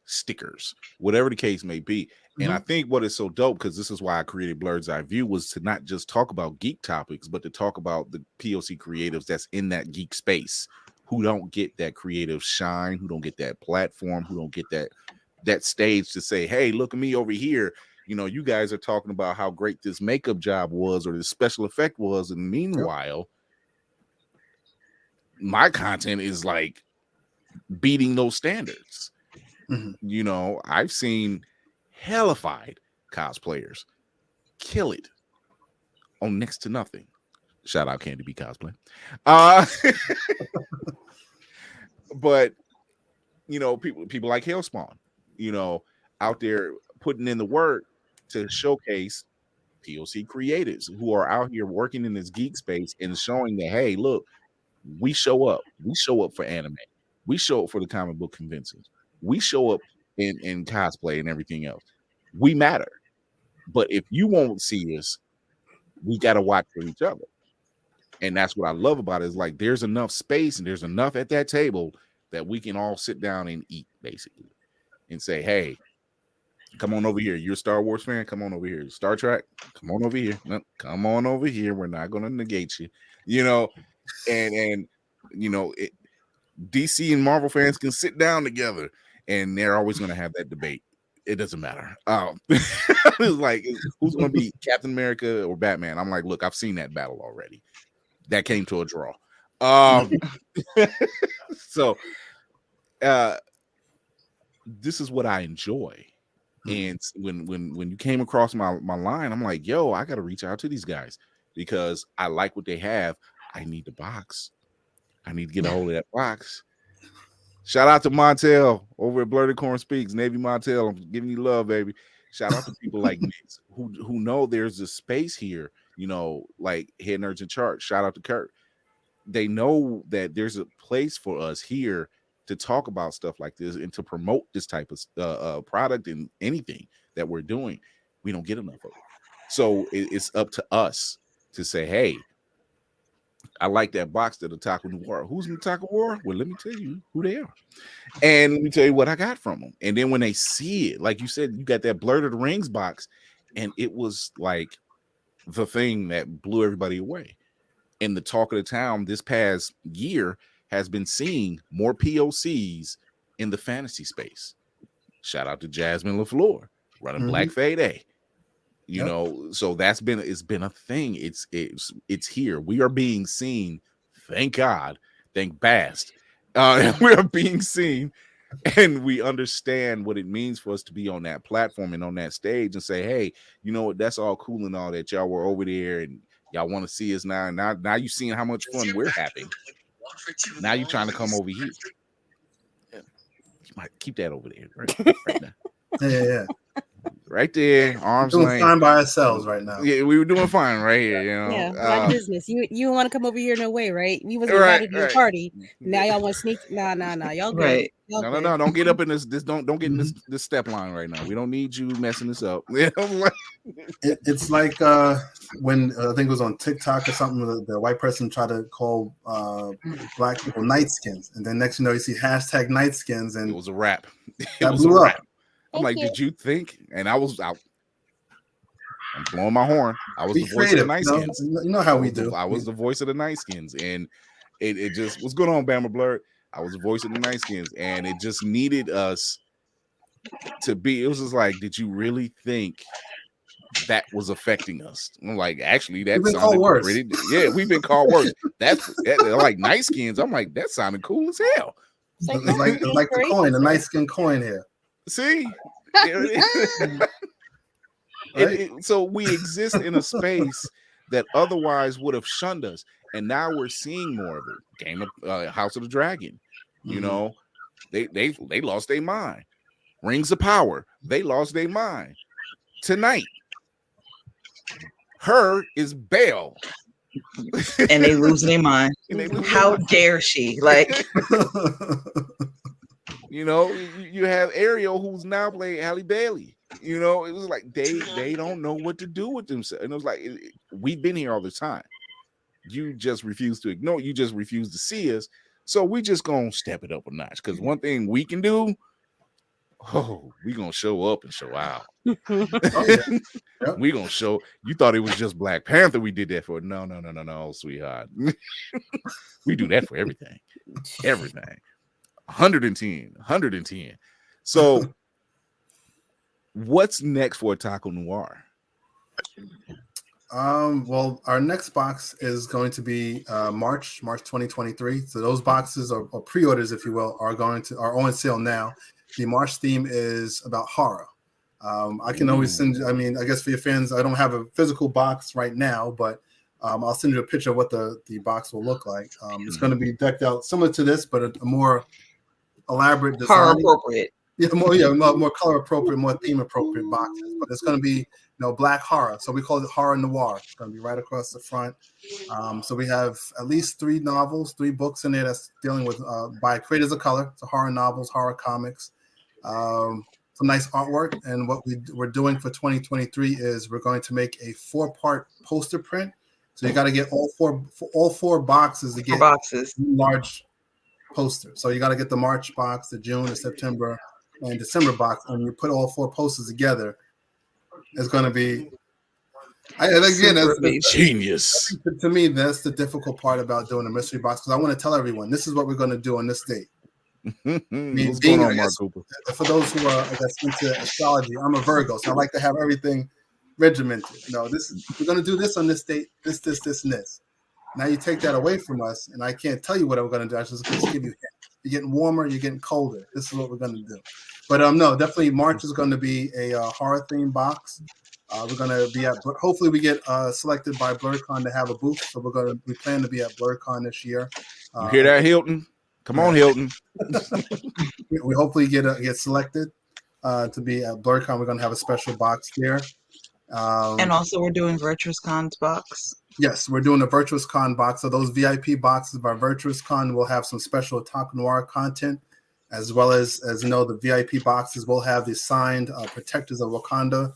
stickers, whatever the case may be. And I think what is so dope, because this is why I created Blurred's Eye View, was to not just talk about geek topics, but to talk about the POC creatives that's in that geek space, who don't get that creative shine, who don't get that platform, who don't get that stage to say, hey, look at me over here. You guys are talking about how great this makeup job was or the special effect was. And meanwhile, my content is like beating those standards. I've seen hellified cosplayers kill it on next to nothing. Shout out Candy B Cosplay. But people like Hellspawn, out there putting in the work to showcase POC creatives who are out here working in this geek space and showing that, hey, look, we show up. We show up for anime. We show up for the comic book conventions. We show up in cosplay and everything else. We matter. But if you won't see us, we got to watch for each other. And that's what I love about it, is like there's enough space and there's enough at that table that we can all sit down and eat, basically, and say, hey, come on over here. You're a Star Wars fan? Come on over here. Star Trek? Come on over here. No, come on over here. We're not going to negate you, and DC and Marvel fans can sit down together, and they're always going to have that debate. It doesn't matter. It's like, who's going to be Captain America or Batman? I'm like, look, I've seen that battle already. That came to a draw. So this is what I enjoy. And when you came across my line, I'm like, yo, I got to reach out to these guys because I like what they have. I need the box. I need to get a hold of that box. Shout out to Montel over at Blurted Corn Speaks, Navy Montel. I'm giving you love, baby. Shout out to people like Nitz who know there's a space here, like Head Nerds in Charge. Shout out to Kurt. They know that there's a place for us here to talk about stuff like this and to promote this type of product and anything that we're doing. We don't get enough of it. So it's up to us to say, hey, I like that box that Otaku Noir. Who's Otaku Noir? Well, let me tell you who they are. And let me tell you what I got from them. And then when they see it, like you said, you got that Blurred Rings box, and it was like the thing that blew everybody away. And the talk of the town this past year has been seeing more POCs in the fantasy space. Shout out to Jasmine LaFleur running Black Fade. So it's been a thing. It's here. We are being seen. Thank God. Thank Bast. We are being seen, and we understand what it means for us to be on that platform and on that stage and say, hey, you know what? That's all cool and all that. Y'all were over there and y'all want to see us now. And now you've seen how much fun we're having. Now you're trying to come over here. You might keep that over there right now. Yeah. Right there, arms doing length. fine by ourselves right now. Yeah, we were doing fine right here. Yeah, my business. You don't want to come over here, no way, right? We wasn't invited to your party. Now y'all want to sneak? Nah. Y'all good. Right. Y'all No. Don't get up in this. Don't get in this step line right now. We don't need you messing this up. It's like when I think it was on TikTok or something. The white person tried to call black people night skins, and then next you see hashtag night skins, and it was a rap. That blew up. I'm like, did you think? And I was out. I'm blowing my horn. I was the voice of the night skins. You know how we do. I was the voice of the night skins, and it just what's going on, Bama Blurred. I was the voice of the night skins, and it just needed us to be. It was just like, did you really think that was affecting us? I'm like, actually, that sounded pretty. Yeah, we've been called worse. That's like night skins. I'm like, that sounded cool as hell. It's like the coin, the night skin coin here. See, so we exist in a space that otherwise would have shunned us, and now we're seeing more of it. Game of House of the Dragon, they lost their mind. Rings of Power, they lost their mind. Tonight, her is Belle. And they losing their mind. And they losing their How mind. dare she? Like, You know, you have Ariel who's now playing Halle Bailey. You know, it was like they don't know what to do with themselves. And it was like we've been here all the time. You just refuse to ignore. You just refuse to see us. So we just gonna step it up a notch. Because one thing we can do, we gonna show up and show out. We gonna show. You thought it was just Black Panther we did that for? No, sweetheart. We do that for everything. Everything. 110. So what's next for Taco Noir? Well, our next box is going to be March 2023. So those boxes or pre-orders, if you will, are on sale now. The March theme is about horror. I can always send you, I mean, I guess for your fans, I don't have a physical box right now, but I'll send you a picture of what the box will look like. It's going to be decked out similar to this, but a more elaborate design. horror appropriate. Yeah, more color appropriate, more theme appropriate boxes. But it's going to be, black horror. So we call it horror noir. It's going to be right across the front. So we have at least 3 books in there that's dealing with by creators of color. So horror novels, horror comics, some nice artwork. And what we're doing for 2023 is we're going to make a 4-part poster print. So you got to get all four boxes to get large poster. So you got to get the March box, the June, the September, and December box, and you put all 4 posters together. It's going to be, that's genius. To me, that's the difficult part about doing a mystery box, because I want to tell everyone this is what we're going to do on this date. What's going on, Mark Cooper? For those who are, into astrology, I'm a Virgo, so I like to have everything regimented. We're going to do this on this date, this, and this. Now you take that away from us, and I can't tell you what I'm going to do. I just give you. You're getting warmer, you're getting colder. This is what we're going to do. But no, definitely March is going to be a horror theme box. We're going to be at. Hopefully, we get selected by BlurCon to have a booth. So we plan to be at BlurCon this year. You hear that, Hilton? Come on, Hilton. We hopefully get selected to be at BlurCon. We're going to have a special box there. And also, we're doing Virtuous Con's box. Yes, we're doing a Virtuous Con box. So those VIP boxes by Virtuous Con will have some special Taco Noir content, as well as the VIP boxes will have the signed Protectors of Wakanda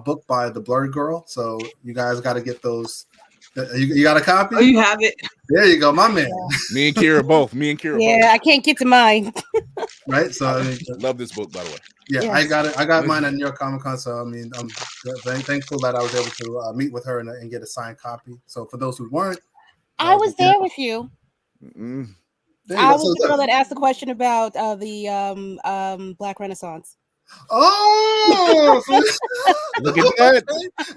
book by the Blurred Girl. So you guys got to get those. You got a copy? Oh, you have it. There you go, my man. Me and Kira both. Yeah, I can't get to mine. Right. So I love this book, by the way. Yeah, yes. I got it. I got mine at New York Comic Con. So I'm thankful that I was able to meet with her and get a signed copy. So for those who weren't, I was there with you. I was the girl that asked the question about the Black Renaissance. Oh, look at that!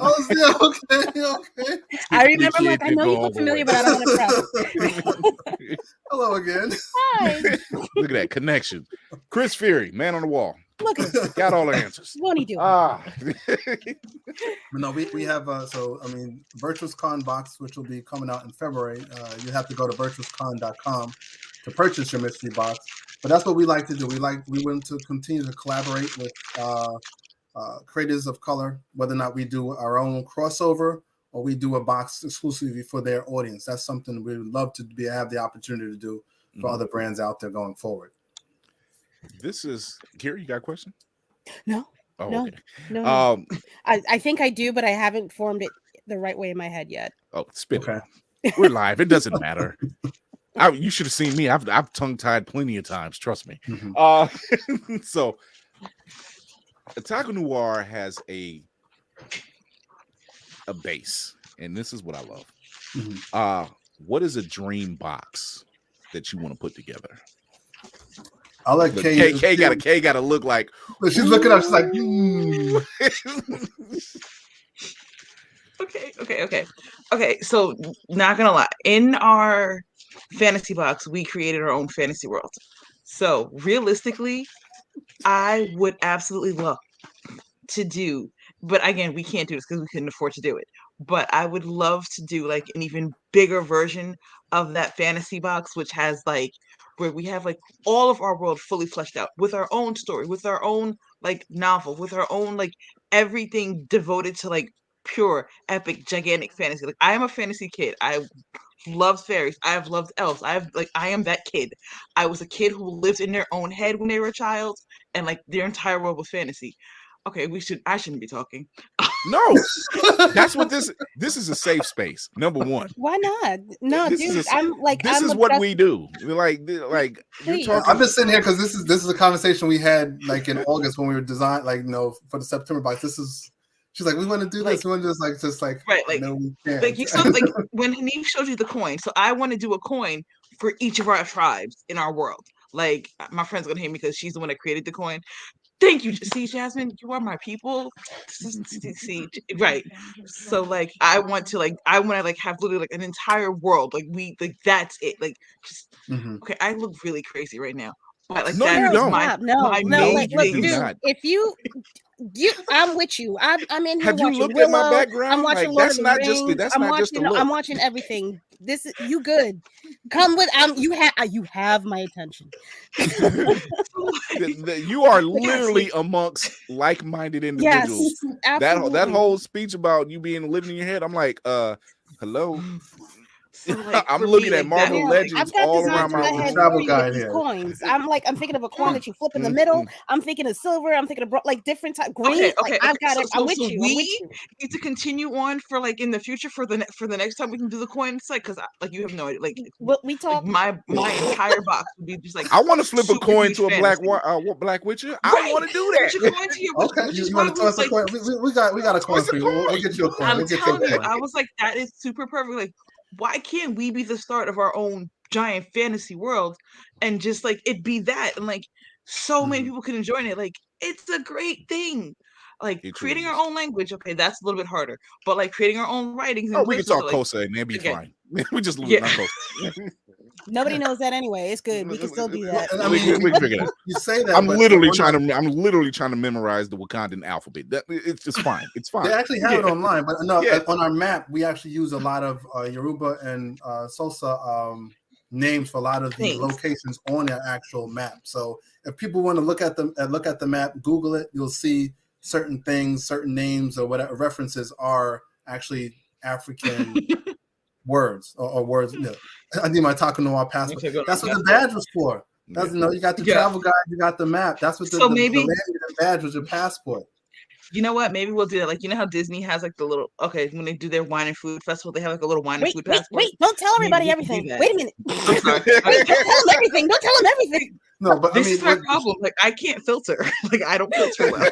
Okay. I remember, I know you look familiar, but I don't want to press. Hello again. Hi. Look at that connection. Chris Fury, man on the wall. Look at this. Got all the answers. Won't he do? No, we have Virtuous Con box, which will be coming out in February. You have to go to virtuouscon.com to purchase your mystery box. But that's what we like to do. We want to continue to collaborate with creators of color, whether or not we do our own crossover or we do a box exclusively for their audience. That's something we would love to have the opportunity to do for other brands out there going forward. This is Gary. You got a question? No. Oh, no. okay. No. I think I do, but I haven't formed it the right way in my head yet. Oh, spit it. We're live. It doesn't matter. You should have seen me. I've tongue-tied plenty of times. Trust me. Mm-hmm. So, Taco Noir has a base, and this is what I love. Mm-hmm. What is a dream box that you want to put together? I'll let Kay got to look like. She's looking up. She's like, Okay. So, not gonna lie, in our fantasy box, we created our own fantasy world. So, realistically, I would absolutely love to do, but again, we can't do this because we couldn't afford to do it. But I would love to do like an even bigger version of that fantasy box, which has like where we have like all of our world fully fleshed out with our own story, with our own like novel, with our own like everything devoted to like pure, epic, gigantic fantasy. Like I am a fantasy kid. I love fairies. I have loved elves. I am that kid. I was a kid who lived in their own head when they were a child, and like their entire world was fantasy. Okay, I shouldn't be talking. No, that's what this is, a safe space. Number one. Why not? No, This dude, is I'm is what we do. Like you're Please. talking. I'm just sitting here because this is a conversation we had like in August when we were designing, like, you know, for the September box. She's like, we want to do this. We want to just like right, like, no, we can't. like you saw, like when Hanif showed you the coin. So I want to do a coin for each of our tribes in our world. Like my friend's gonna hate me because she's the one that created the coin. Thank you. See, Jasmine, you are my people. See, right. So like I want to like have literally like an entire world. Like that's it. Like just okay, I look really crazy right now. But like No, that you is don't. my Like, look, main dude, thing. if you I'm with you. I'm in here Have you watching looked at my Willow. background? I'm watching Like, Lord that's of the not just Rings. that's I'm not watching, just a look. I'm watching everything. This is you good. Come with you have my attention. You are literally amongst like-minded individuals. Yes, absolutely. That whole speech about you being living in your head, I'm like, hello. So, like, I'm for looking me, at like, Marvel that, Legends I've got all designs around in my my head room. already with these coins. I'm thinking of a coin that you flip in the middle. I'm thinking of silver. I'm thinking of like different type green. Okay. Like, I've got it. I'm with you. I'm with We you. need to continue on for like in the future for the next time we can do the coin site because like you have no idea. Like we talk. Like, my entire box would be just like I want to flip a super coin huge to a fantasy. Black Witcher. Right. I want to do Put your coin to your that. witch, Okay, which is you why want to toss a like, coin? We got a coin for you. We'll get you a coin. I'm We'll get telling you a you, coin. I was like, that is super perfect. Like, why can't we be the start of our own giant fantasy world and just like it be that and like so many people can enjoy it? Like, it's a great thing. Like creating our own language, okay, that's a little bit harder. But like creating our own writings and we can places, talk like, Kosa and that'd be fine. We just lose yeah. on Kosa. Nobody knows that anyway. It's good. We can still do that. I mean, we can figure it out. You say that I'm literally trying to memorize the Wakandan alphabet. It's just fine. It's fine. They actually have it online, but no, on our map we actually use a lot of Yoruba and Xhosa names for a lot of the locations on their actual map. So if people want to look at the map, Google it, you'll see certain things, certain names or whatever references are actually African words or words. You know, I need my Taco Noir passport. That's what the badge was for. That's you got the travel guide, you got the map. That's what the landing badge was, your passport. You know what? Maybe we'll do that. Like, you know how Disney has like the little when they do their wine and food festival, they have like a little wine and food passport. Wait! Don't tell everybody everything. Wait a minute. I'm sorry. Wait, don't tell them everything. Don't tell them everything. No, but this is my problem. Like, I can't filter. Like, I don't filter well.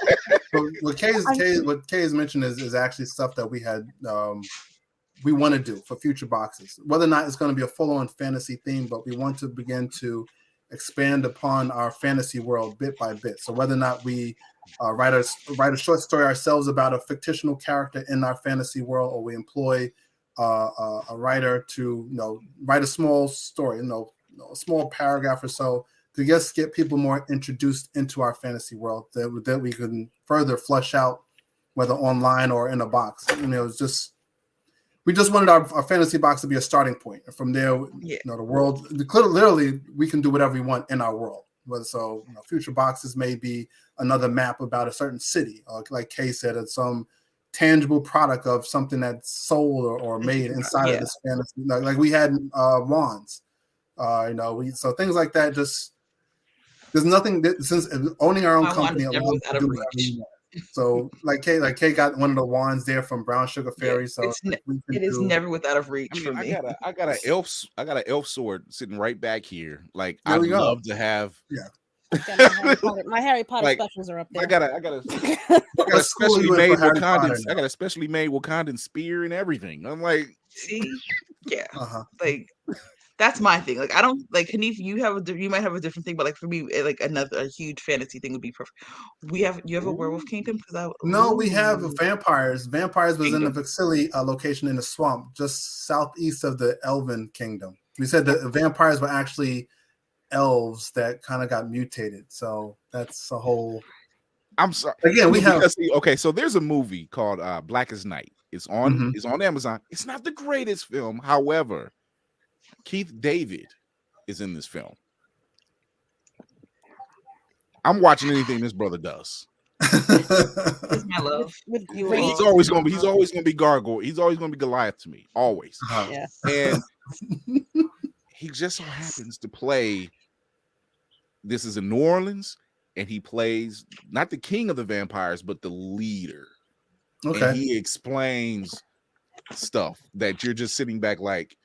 What Kay has mentioned is actually stuff that we had we want to do for future boxes. Whether or not it's going to be a full-on fantasy theme, but we want to begin to expand upon our fantasy world bit by bit. So whether or not we write a short story ourselves about a fictional character in our fantasy world, or we employ a writer to write a small story, a small paragraph or so to just get people more introduced into our fantasy world that we can further flesh out, whether online or in a box. It's just. We just wanted our fantasy box to be a starting point. And from there, the world, literally, we can do whatever we want in our world. So, future boxes may be another map about a certain city, like Kay said, it's some tangible product of something that's sold or made inside of this fantasy. Like we had wands, so things like that. Just there's nothing that, since owning our own company allows us to do whatever we want. So like Kay got one of the wands there from Brown Sugar Fairy. So it is never without of reach for me. I got an elf sword sitting right back here. Like I'd love to have. My Harry Potter specials are up there. I got a specially made Wakandan. I got a specially made Wakandan spear and everything. I'm like, see, like. That's my thing. Like, I don't like Hanif. You might have a different thing, but like for me, like a huge fantasy thing would be perfect. You have a werewolf kingdom? We have vampires. Vampires was in the Vixili location in the swamp, just southeast of the Elven kingdom. We said that the vampires were actually elves that kind of got mutated. So that's a whole. I'm sorry. Again, we have So there's a movie called Blackest Night. It's on. It's on Amazon. It's not the greatest film, however. Keith David is in this film. I'm watching anything this brother does. It's my love. With You great, He's always gonna be Gargoyle. He's always gonna be Goliath to me, always. yeah. And he just so happens to play. This is in New Orleans, and he plays not the king of the vampires, but the leader. Okay. And he explains stuff that you're just sitting back like,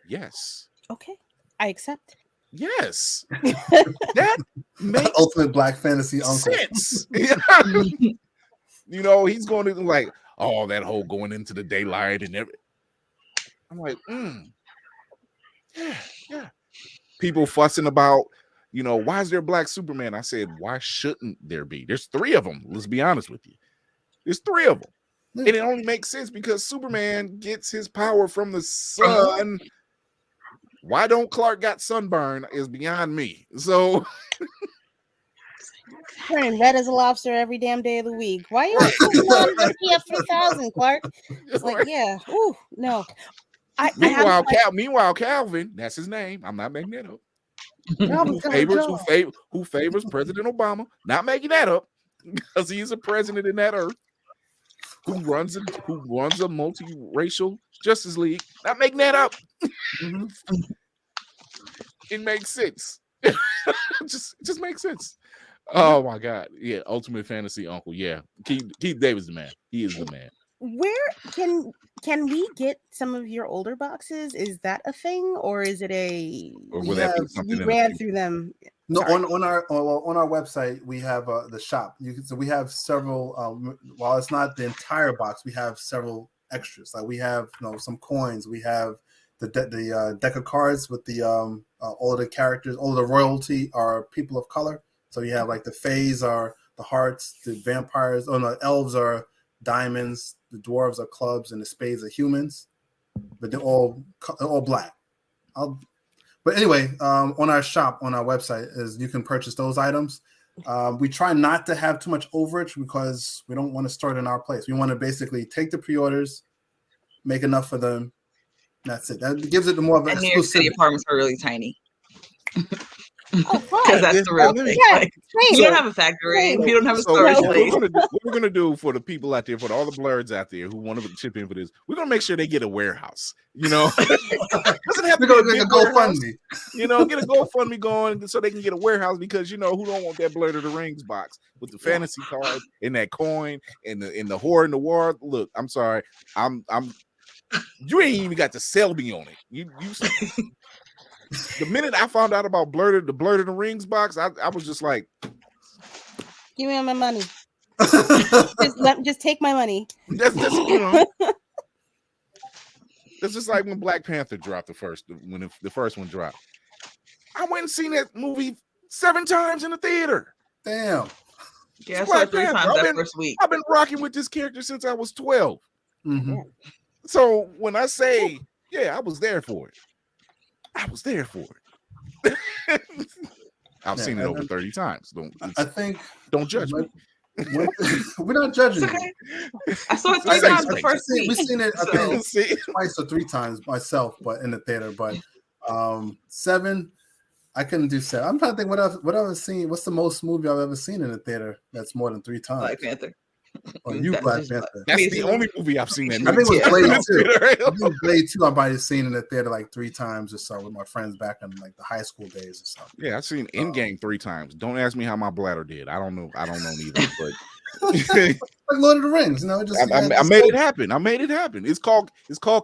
yes. Okay, I accept. Yes. That makes ultimate black fantasy uncle. sense. You know, he's going to like, oh, that whole going into the daylight and everything. I'm like, yeah. People fussing about, you know, why is there a black Superman? I said, why shouldn't there be? There's 3 of them. Let's be honest with you. There's 3 of them. And it only makes sense because Superman gets his power from the sun. Why don't Clark got sunburn is beyond me. So Turning red as a lobster every damn day of the week. Why are you on SPF 3000, Clark? It's like, yeah. Ooh, no. Meanwhile, Calvin, that's his name. I'm not making that up. Who favors President Obama? Not making that up because he's a president in that earth. Who runs a multiracial Justice League? Not making that up. It makes sense. just makes sense. Oh my God. Yeah, ultimate fantasy uncle. Yeah. Keith David's the man. He is the man. Where can we get some of your older boxes? Is that a thing, or is it or would that be something we ran through them? No, on our website we have the shop. So we have several. While it's not the entire box, we have several extras. Like we have some coins. We have the deck of cards with the all of the characters. All of the royalty are people of color. So you have like the fays are the hearts, the vampires. Oh no, elves are diamonds, the dwarves are clubs, and the spades are humans. But they're all black. But anyway, on our shop, on our website, is you can purchase those items. We try not to have too much overage because we don't want to store it in our place. We want to basically take the pre-orders, make enough for them. That's it. That gives it more of an and New York City apartments are really tiny. Oh, because that's the real thing. Yeah, like, you don't have a factory. You don't have a storage space. What we're gonna do for the people out there, for all the blurs out there who want to chip in for this, we're gonna make sure they get a warehouse. You know, doesn't have to be a GoFundMe. You know, get a GoFundMe going so they can get a warehouse because who don't want that Blur to the Rings box with the fantasy card and that coin and the whore in the war. Look, I'm sorry, you ain't even got to sell me on it. You. The minute I found out about the Blur to the Rings box, I was just like, give me my money. just take my money. That's just like when Black Panther dropped the first one dropped. I went and seen that movie 7 times in the theater. Damn. Yeah, I saw it 3 times that first week. I've been rocking with this character since I was 12. Mm-hmm. So when I say, I was there for it. I was there for it. I've seen it over 30 times. Don't judge me. We're not judging. Okay. I saw it 3 times the first week. We've seen it, I think, twice or 3 times myself, but in the theater. But 7, I couldn't do 7. I'm trying to think what I've seen. What's the most movie I've ever seen in the theater that's more than 3 times? Black Panther. Black Panther. That's the only movie I've seen. I think it was Blade 2. I think Blade 2 I might have seen in the theater like 3 times or so with my friends back in like the high school days or something. Yeah, I've seen Endgame 3 times. Don't ask me how my bladder did. I don't know either. But like Lord of the Rings, I made it happen. It's called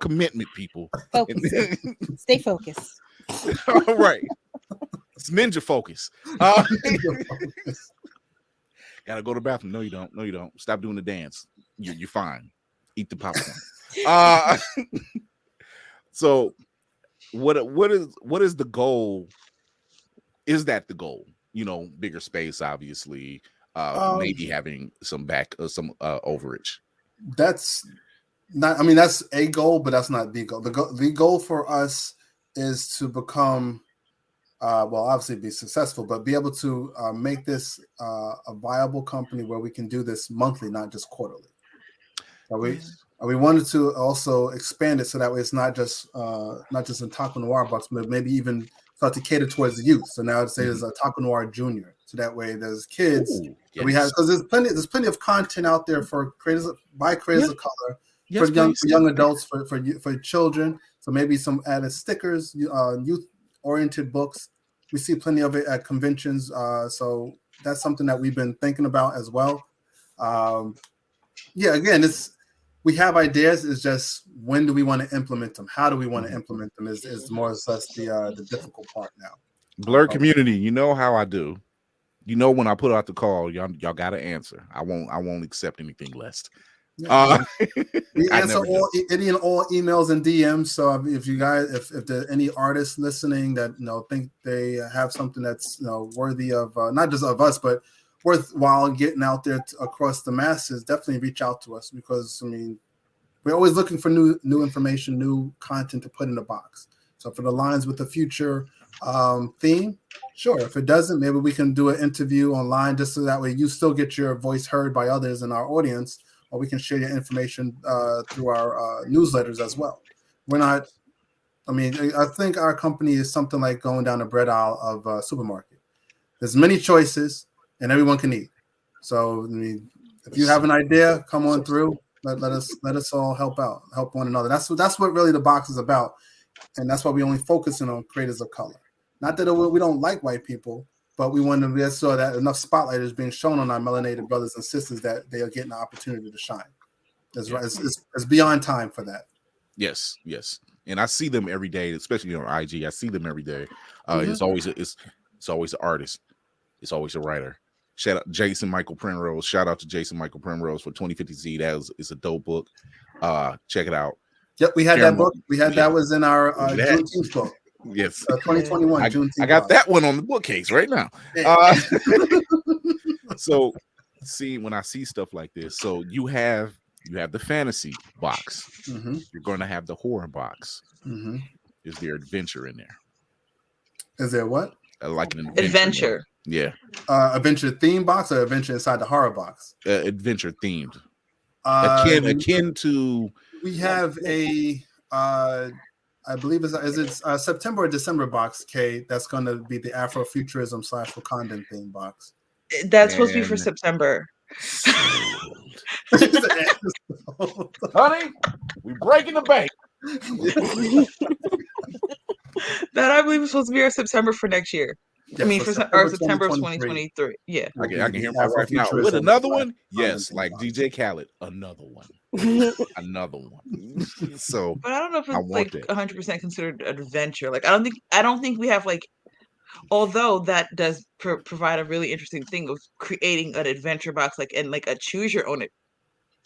commitment, people. Focus. Stay focused. All right. It's ninja focus. Gotta go to the bathroom. No, you don't. Stop doing the dance. You're fine. Eat the popcorn. So what is the goal? Is that the goal? Bigger space, obviously. Maybe having some overage. That's not. I mean, that's a goal, but that's not the goal. The goal for us is to become. Obviously be successful, but be able to make this a viable company where we can do this monthly, not just quarterly. We wanted to also expand it so that way it's not just in Taco Noir box, but maybe even start to cater towards the youth. So now I'd say there's a Taco Noir Junior. So that way there's kids. Ooh, yes. We have, because there's plenty of content out there for creators by creators of color, Yes, for young adults, for children. So maybe some added stickers, youth oriented books. We see plenty of it at conventions. So that's something that we've been thinking about as well. Again, we have ideas. It's just when do we want to implement them? How do we want to implement them? Is more or less the difficult part now. Blur community, you know how I do. You know when I put out the call, y'all got to answer. I won't accept anything less. Yeah. We answer any and all emails and DMs. So if you guys, if there are any artists listening that think they have something that's worthy of not just of us, but worthwhile getting out there across the masses, definitely reach out to us, because we're always looking for new information, new content to put in the box. So if it aligns with the future theme, sure. If it doesn't, maybe we can do an interview online, just so that way you still get your voice heard by others in our audience, or we can share your information through our newsletters as well. We're not, I think our company is something like going down the bread aisle of a supermarket. There's many choices and everyone can eat. So if you have an idea, come on through. Let us all help one another. That's what really the box is about. And that's why we only focusing on creators of color. Not that we don't like white people, but we want to make sure that enough spotlight is being shown on our melanated brothers and sisters that they are getting the opportunity to shine. It's beyond time for that. Yes. And I see them every day, especially on IG. I see them every day. It's always an artist. It's always a writer. Shout out Jason Michael Primrose. Shout out to Jason Michael Primrose for 2050Z. It's a dope book. Check it out. Yep, we had that book. That was in our Juneteenth book. Yes, 2021 Juneteenth. I got that one on the bookcase right now. So, see, when I see stuff like this, so you have the fantasy box. Mm-hmm. You're going to have the horror box. Mm-hmm. Is there adventure in there? Is there what? Like an adventure. Yeah. Adventure theme box or adventure inside the horror box? Adventure themed. Akin to. We have a. I believe it's September or December box, Kay. That's going to be the Afrofuturism / Wakandan theme box. That's supposed to be for September. Honey, we breaking the bank. That I believe is supposed to be our September for next year. Yeah, September of 2023. Yeah. I can hear my wife now. With another one? Yes, like DJ Khaled. Another one. Another one. So, but I don't know if it's like 100% considered adventure. Like I don't think we have like, although that does provide a really interesting thing of creating an adventure box, like and like a choose your own.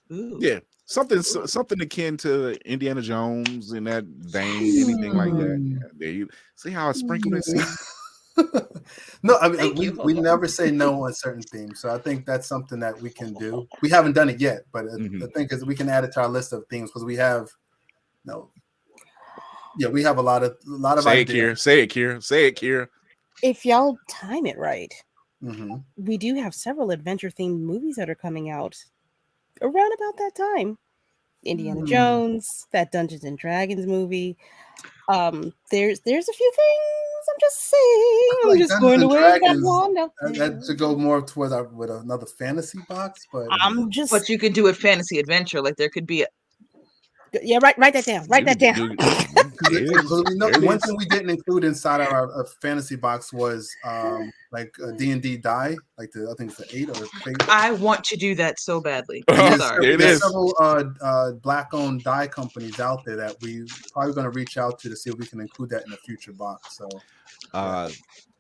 Yeah, something akin to Indiana Jones in that vein, anything like that. There you see how I sprinkled it. No, we never say no on certain themes, so I think that's something that we can do. We haven't done it yet, but the thing is, we can add it to our list of themes because we have we have a lot of ideas. Say it, Kira. If y'all time it right, mm-hmm. we do have several adventure themed movies that are coming out around about that time. Indiana Jones, that Dungeons and Dragons movie. There's a few things. I'm just saying. I'm just going to wear that wand. That to go more towards with another fantasy box, but But you could do it fantasy adventure. Like there could be write that down. Write that down. One thing we didn't include inside of our fantasy box was like D&D die, like I think it's the 8 or 8. I want to do that so badly. There's several black-owned die companies out there that we probably going to reach out to see if we can include that in a future box. So,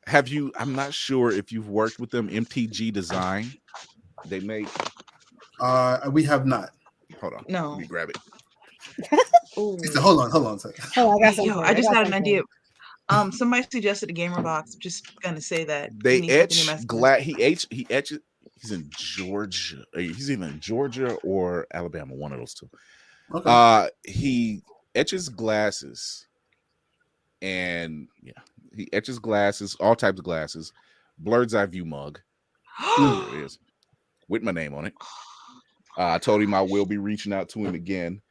have you? I'm not sure if you've worked with them. MTG Design, they make. We have not. Hold on. No. Let me grab it. Hold on. I just had an idea. Somebody suggested a gamer box. I'm just gonna say that they etch glass. He etches. He's in Georgia. He's either in Georgia or Alabama. One of those two. Okay. He etches glasses, and he etches glasses, all types of glasses. Blurred's eye view mug. There it is, with my name on it. I told him I will be reaching out to him again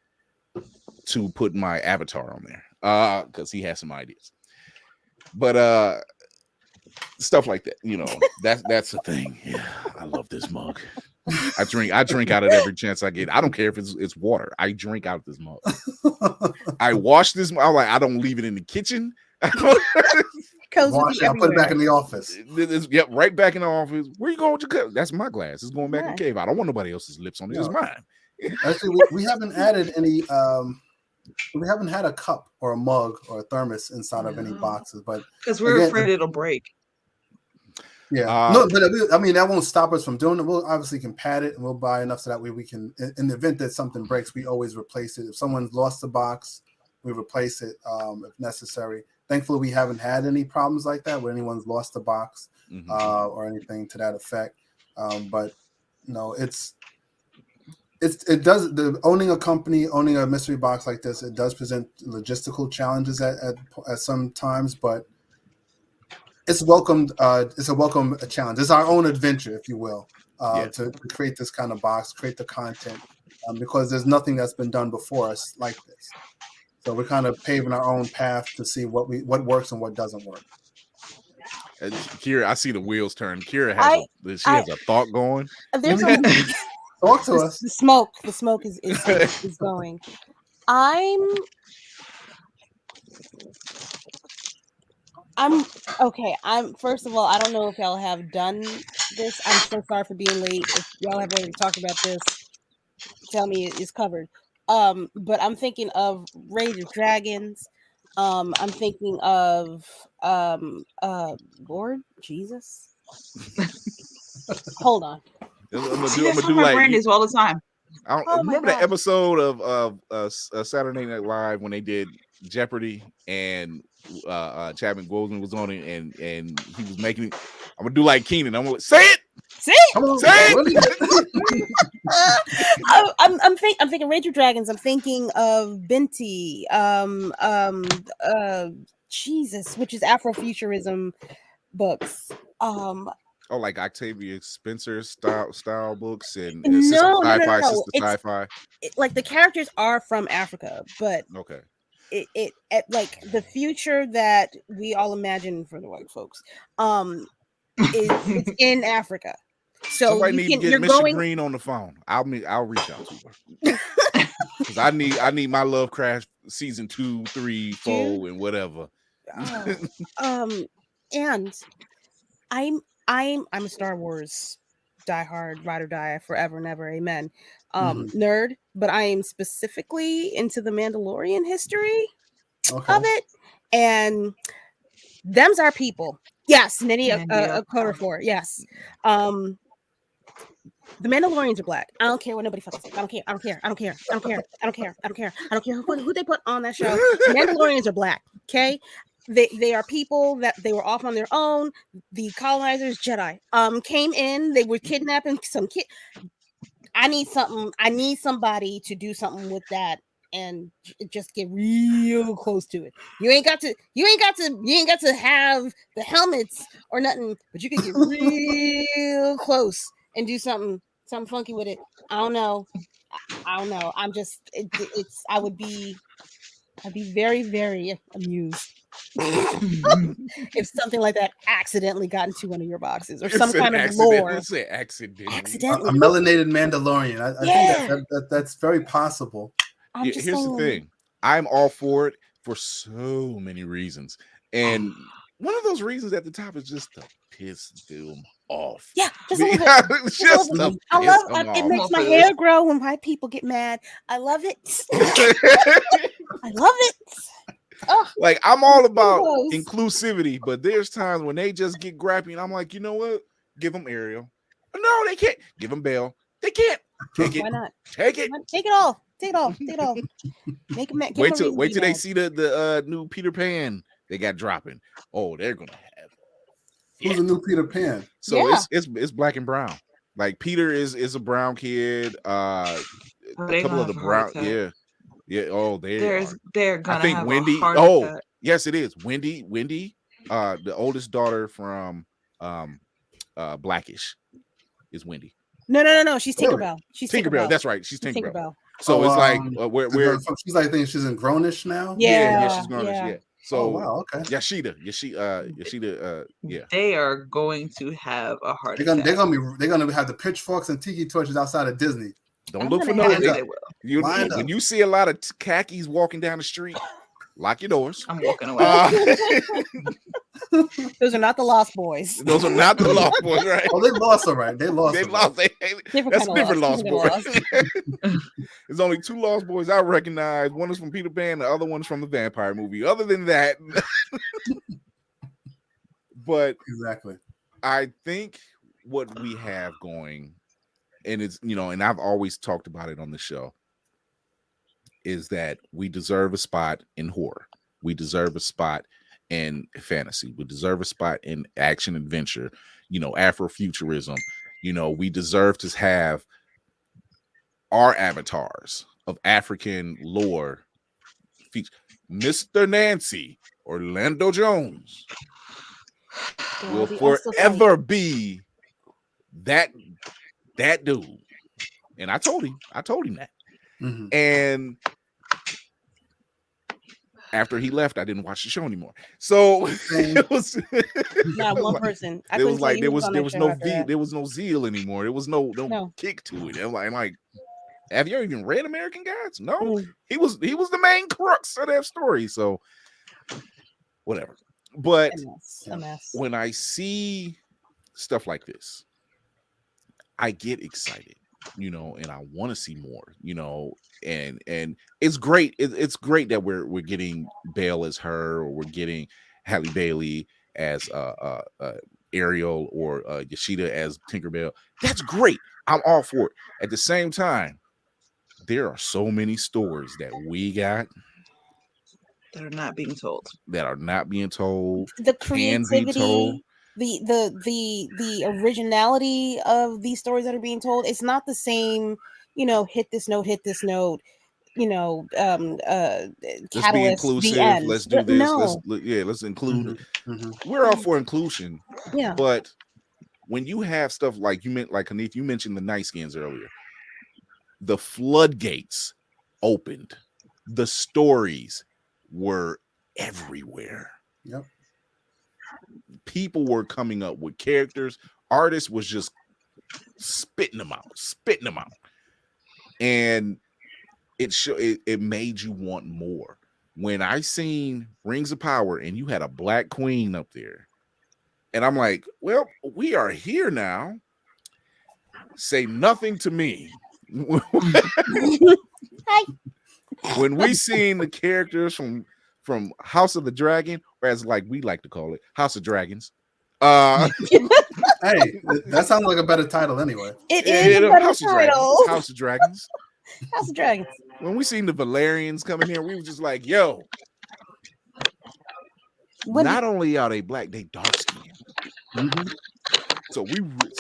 to put my avatar on there because he has some ideas. But stuff like that, you know, that's the thing. Yeah, I love this mug. I drink out of it every chance I get. I don't care if it's water. I drink out of this mug. I wash this. I don't leave it in the kitchen. Wash, I'll put it back in the office. Yep, right back in the office. Where you going with your cup? That's my glass. It's going back in the cave. I don't want nobody else's lips on it. It's mine. Actually, we haven't added any. We haven't had a cup or a mug or a thermos inside of any boxes, but because we're afraid it'll break. Yeah, no, but I mean that won't stop us from doing it. We'll obviously can pad it and we'll buy enough so that way we can. In the event that something breaks, we always replace it. If someone's lost the box, we replace it if necessary. Thankfully, we haven't had any problems like that where anyone's lost the box or anything to that effect. But no, it does. Owning a company, owning a mystery box like this, it does present logistical challenges at some times, but it's welcomed. It's a welcome challenge. It's our own adventure, if you will, to create this kind of box, create the content, because there's nothing that's been done before us like this. So we're kind of paving our own path to see what works and what doesn't work. And Kira, I see the wheels turn. Kira has a thought going. There's talk to us. The smoke is going. I'm okay. First of all, I don't know if y'all have done this. I'm so sorry for being late. If y'all have already talked about this, tell me it's covered. But I'm thinking of Rage of Dragons. I'm thinking of Lord Jesus. Hold on. I'm gonna do like Brandy's all the time. I remember that episode of Saturday Night Live when they did Jeopardy and Chadwick Boseman was on it and he was making it. I'm gonna do like Keenan. I'm gonna say it. Say it. Come on, say it. I'm thinking Rage of Dragons. I'm thinking of Binti. Jesus, which is Afrofuturism books. Like Octavia Spencer style books and no. Sci-Fi. Like the characters are from Africa, but okay. It like the future that we all imagine for the white folks is in Africa. So somebody need to get Mr. Green on the phone. I'll reach out to her because I need my Lovecraft season 2, 3, 4, and whatever. And I'm a Star Wars diehard, ride or die, forever and ever, amen. Nerd, but I am specifically into the Mandalorian history of it, and them's our people. Yes, Nini Okorafor. Yes, the Mandalorians are black. I don't care what nobody fucking says. I don't care. I don't care. I don't care. I don't care. I don't care. I don't care. I don't care who they put on that show. The Mandalorians are black. Okay. They are people that they were off on their own. The colonizers, Jedi, came in. They were kidnapping some kid. I need somebody to do something with that and just get real close to it. You ain't got to have the helmets or nothing, but you can get real close and do something funky with it. I don't know. I'm just I'd be very, very amused if something like that accidentally got into one of your boxes or some kind of lore. Accidentally. A melanated Mandalorian. I think that's very possible. Here's the thing. I'm all for it for so many reasons. And one of those reasons at the top is just to piss them off. Yeah, just a little bit. I love it. Makes my hair grow when white people get mad. I love it. I love it. Oh, like I'm all about inclusivity, but there's times when they just get grappy, and I'm like, you know what? Give them Ariel. No, they can't. Give them Belle. They can't. Take it. Why not? Take it. Take it all. Take it all. Take it all. Make them. Wait till they see the new Peter Pan they got dropping. Oh, they're gonna have. Who's a new Peter Pan? So it's black and brown. Like Peter is a brown kid. A couple of the brown, yeah. Oh, they're gonna. I think have Wendy. Oh, yes, it is Wendy. The oldest daughter from Blackish is Wendy. No. She's Tinkerbell. She's Tinkerbell. That's right. She's Tinkerbell. So it's like where she's like thinking she's in Grownish now. Yeah, she's Grownish. Yeah. So wow, okay. Yashida, yeah. They are going to have a heart They're attack. gonna have the pitchforks and tiki torches outside of Disney. Don't look for no. Yes, they will. When you see a lot of khakis walking down the street, lock your doors. I'm walking away. Those are not the Lost Boys. Those are not the Lost Boys, right? Oh, they lost, all right. They lost. That's a different Lost Boys. There's only 2 Lost Boys I recognize. One is from Peter Pan, the other one's from the vampire movie. Other than that, but exactly. I think what we have going, and it's, and I've always talked about it on the show, is that we deserve a spot in horror. We deserve a spot in fantasy. We deserve a spot in action adventure, Afrofuturism. We deserve to have our avatars of African lore. Mr. Nancy, Orlando Jones, will forever be that dude. And I told him that. Mm-hmm. And after he left, I didn't watch the show anymore. So it was not one person. There was no zeal anymore. There was no kick to it. I'm like, have you even read American Gods? No, he was the main crux of that story. So whatever. But a mess. When I see stuff like this, I get excited, and I want to see more, and it's great. It's great that we're getting Belle as her, or we're getting Halle Bailey as Ariel, or Yashida as Tinkerbell. That's great. I'm all for it. At the same time, there are so many stories that we got that are not being told. The creativity, the originality of these stories that are being told. It's not the same, hit this note, catalyst, let's be inclusive. The end. Let's do this. No. Let's include. Mm-hmm. We're all for inclusion. Yeah. But when you have stuff like Hanif, you mentioned the Night Skins earlier. The floodgates opened. The stories were everywhere. Yep. People were coming up with characters. Artists was just spitting them out. And it made you want more. When I seen Rings of Power and you had a black queen up there, and I'm like, well, we are here now. Say nothing to me. Hi. When we seen the characters from House of the Dragon, or as like we like to call it, House of Dragons. Hey, that sounds like a better title anyway. It is a better House title. Of House of Dragons. House of Dragons. When we seen the Valerians coming here, we were just like, yo. Not only are they black, they dark skinned. Mm-hmm. So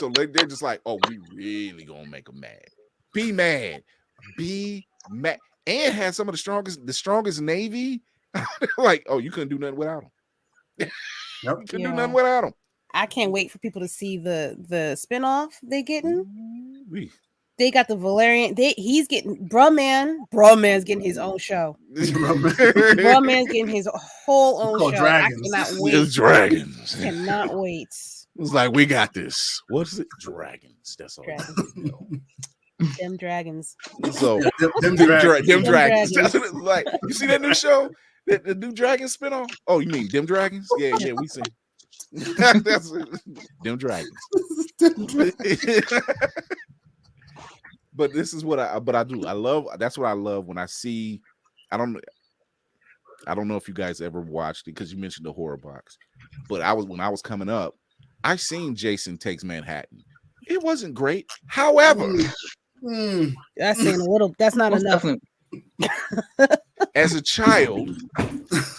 they're just like, oh, we really gonna make them mad. Be mad, and had some of the strongest navy. Like, oh, you couldn't do nothing without them. Yep. Couldn't do nothing without them. I can't wait for people to see the spinoff they getting. Oui. They got the Valerian. He's getting Man's getting his own show. Man's getting his whole own show. Dragons. I cannot wait. It's Dragons. Cannot wait. It's like, we got this. What is it? Dragons. That's all. Dragons. Them dragons. So them dragons. That's like, you see that new show? The new Dragon spinoff? Oh, you mean them dragons? Yeah, we see. That's them dragons. But this is what I do. I love. That's what I love when I see. I don't know if you guys ever watched it, because you mentioned the horror box. But when I was coming up, I seen Jason Takes Manhattan. It wasn't great. However, that's saying a little. That's not enough. As a child,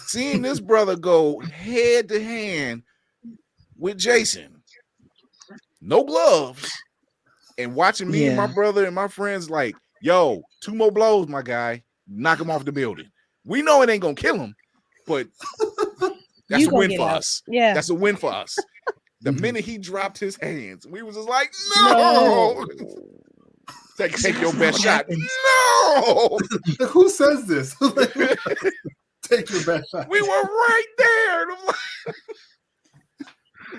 seeing this brother go head to hand with Jason, no gloves, and watching me and my brother and my friends like, yo, 2 more blows, my guy, knock him off the building. We know it ain't gonna kill him, but that's a win for us. Yeah, that's a win for us. The minute he dropped his hands, we was just like, no. Take your best shot. No. Who says this? Take your best shot. We were right there. And I'm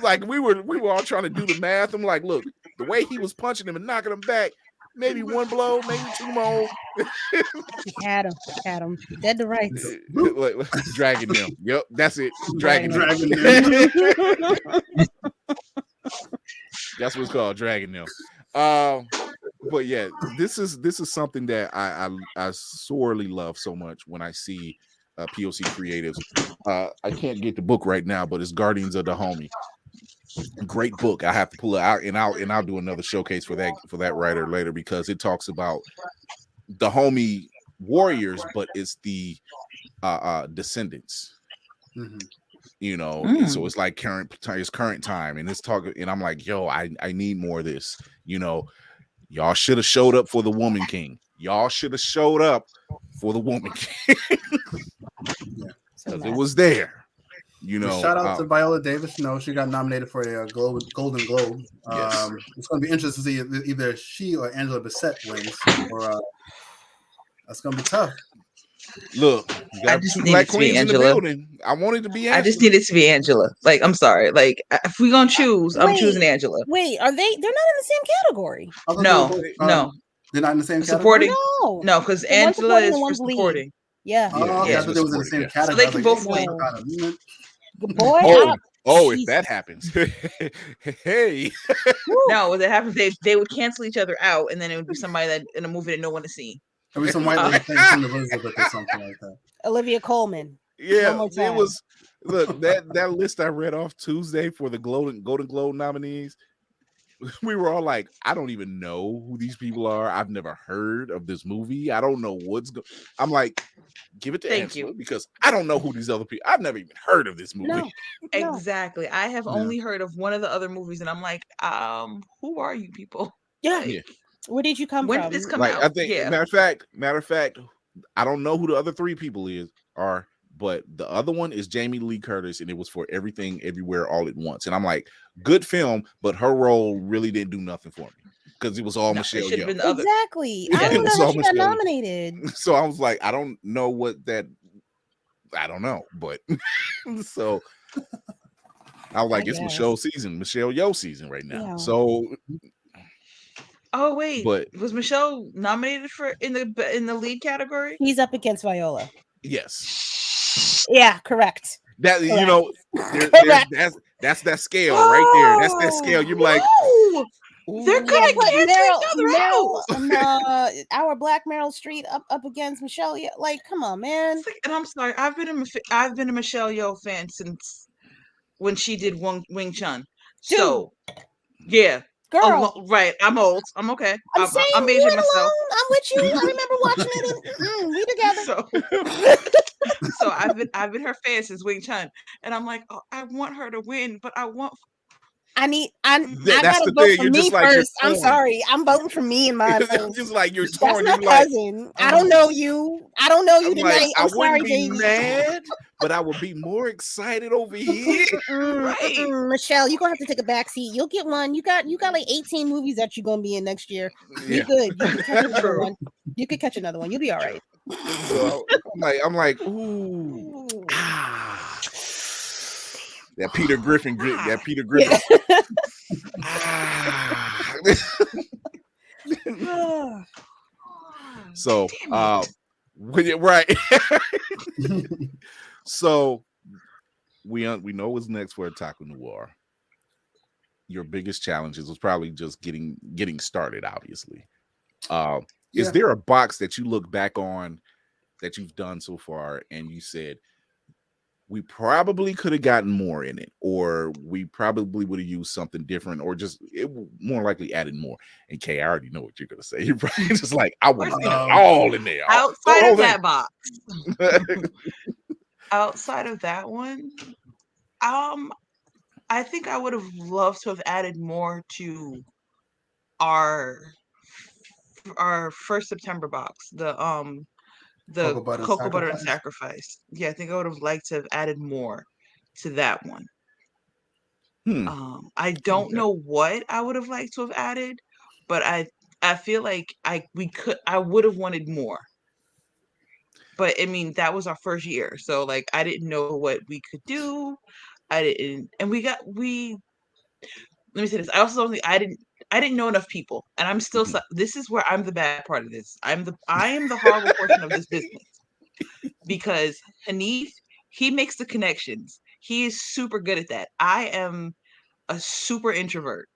like we were all trying to do the math. I'm like, look, the way he was punching him and knocking him back, maybe one blow, maybe two more. Had him. Dead to rights. Dragon-nem. Yep, that's it. Dragon-nem. That's what it's called, Dragon-nem. But yeah, this is something that I sorely love so much when I see POC creatives. I can't get the book right now, but it's Guardians of the Homie. Great book. I have to pull it out and I'll do another showcase for that writer later, because it talks about the homie warriors, but it's the descendants. Mm-hmm. You know, so it's like current time, and it's talking, and I'm like, yo, I need more of this. You know, y'all should have showed up for the Woman King. Y'all should have showed up for the Woman King. Because it was there. You know, shout out to Viola Davis. No, she got nominated for a Golden Globe. Yes. It's going to be interesting to see if either she or Angela Bassett wins. Or that's going to be tough. Look, you got two black queens in the building. I wanted to be Angela. I just needed to be Angela. Like, I'm sorry. Like, if we're gonna choose, I'm choosing Angela. Wait, are they? They're not in the same category. No. They're not in the same supporting. category. No, because Angela is for supporting. Yeah. Oh, okay. I thought they was in the same category. So they can both win. Boy, if that happens, hey. No, if that happens, they would cancel each other out, and then it would be somebody that in a movie that no one has seen. It'd be some white lady playing some of Elizabeth or something like that. Olivia Colman. Yeah, it was. Look, that list I read off Tuesday for the Golden Globe nominees. We were all like, I don't even know who these people are. I've never heard of this movie. I don't know what's going. I'm like, give it to Angela, because I don't know who these other people. I've never even heard of this movie. No, exactly. I have only heard of one of the other movies, and I'm like, who are you people? Yeah. Where did you come from? When did this come out? I think, matter of fact, I don't know who the other three people are, but the other one is Jamie Lee Curtis, and it was for Everything Everywhere All at Once. And I'm like, good film, but her role really didn't do nothing for me, because it was all Michelle Yeoh. Exactly. I don't know how she got nominated. So I was like, I don't know what that. I don't know, but so I was like, it's Michelle Yeoh season right now. Yeah. So. Oh wait, but was Michelle nominated for in the lead category? He's up against Viola. Yes. Yeah, correct. That correct. You know, that's that scale right there. That's that scale. You're like, they're gonna cancel each other out. Our Black Meryl Streep up against Michelle. Yeah, like, come on, man. And I'm sorry, I've been a Michelle Yeoh fan since when she did Wing Chun. Dude. So, yeah. Girl, right? I'm old. I'm okay. I'm aging myself. I'm with you. I remember watching it. We together. So I've been her fan since Wing Chun, and I'm like, oh, I want her to win, but I gotta vote for me first. I'm sorry. I'm voting for me and my just like you're torn. That's my cousin. I don't know you. I don't know you tonight. I'm sorry, baby. Mad, but I would be more excited over here. Right. Michelle, you're gonna have to take a back seat. You'll get one. You got like 18 movies that you're gonna be in next year. You're good. You could catch another one. You'll be all right. So I'm like, ooh. That Peter Griffin. So, right. So we know what's next for Otaku Noir. Your biggest challenges was probably just getting started, obviously. Is there a box that you look back on that you've done so far and you said, we probably could have gotten more in it, or we probably would have used something different, or just it more likely added more? And Kay, I already know what you're gonna say. You're probably just like, I want it all in there. Outside of that box. Outside of that one, I think I would have loved to have added more to our first September box. The cocoa butter and sacrifice. Yeah, I think I would have liked to have added more to that one. I don't know what I would have liked to have added, but I feel like I would have wanted more. but I mean, that was our first year. So like, I didn't know what we could do. I didn't, and let me say this. I also don't think I didn't know enough people, and I'm still. This is where I'm the bad part of this. I am the horrible portion of this business, because Hanif, he makes the connections. He is super good at that. I am a super introvert,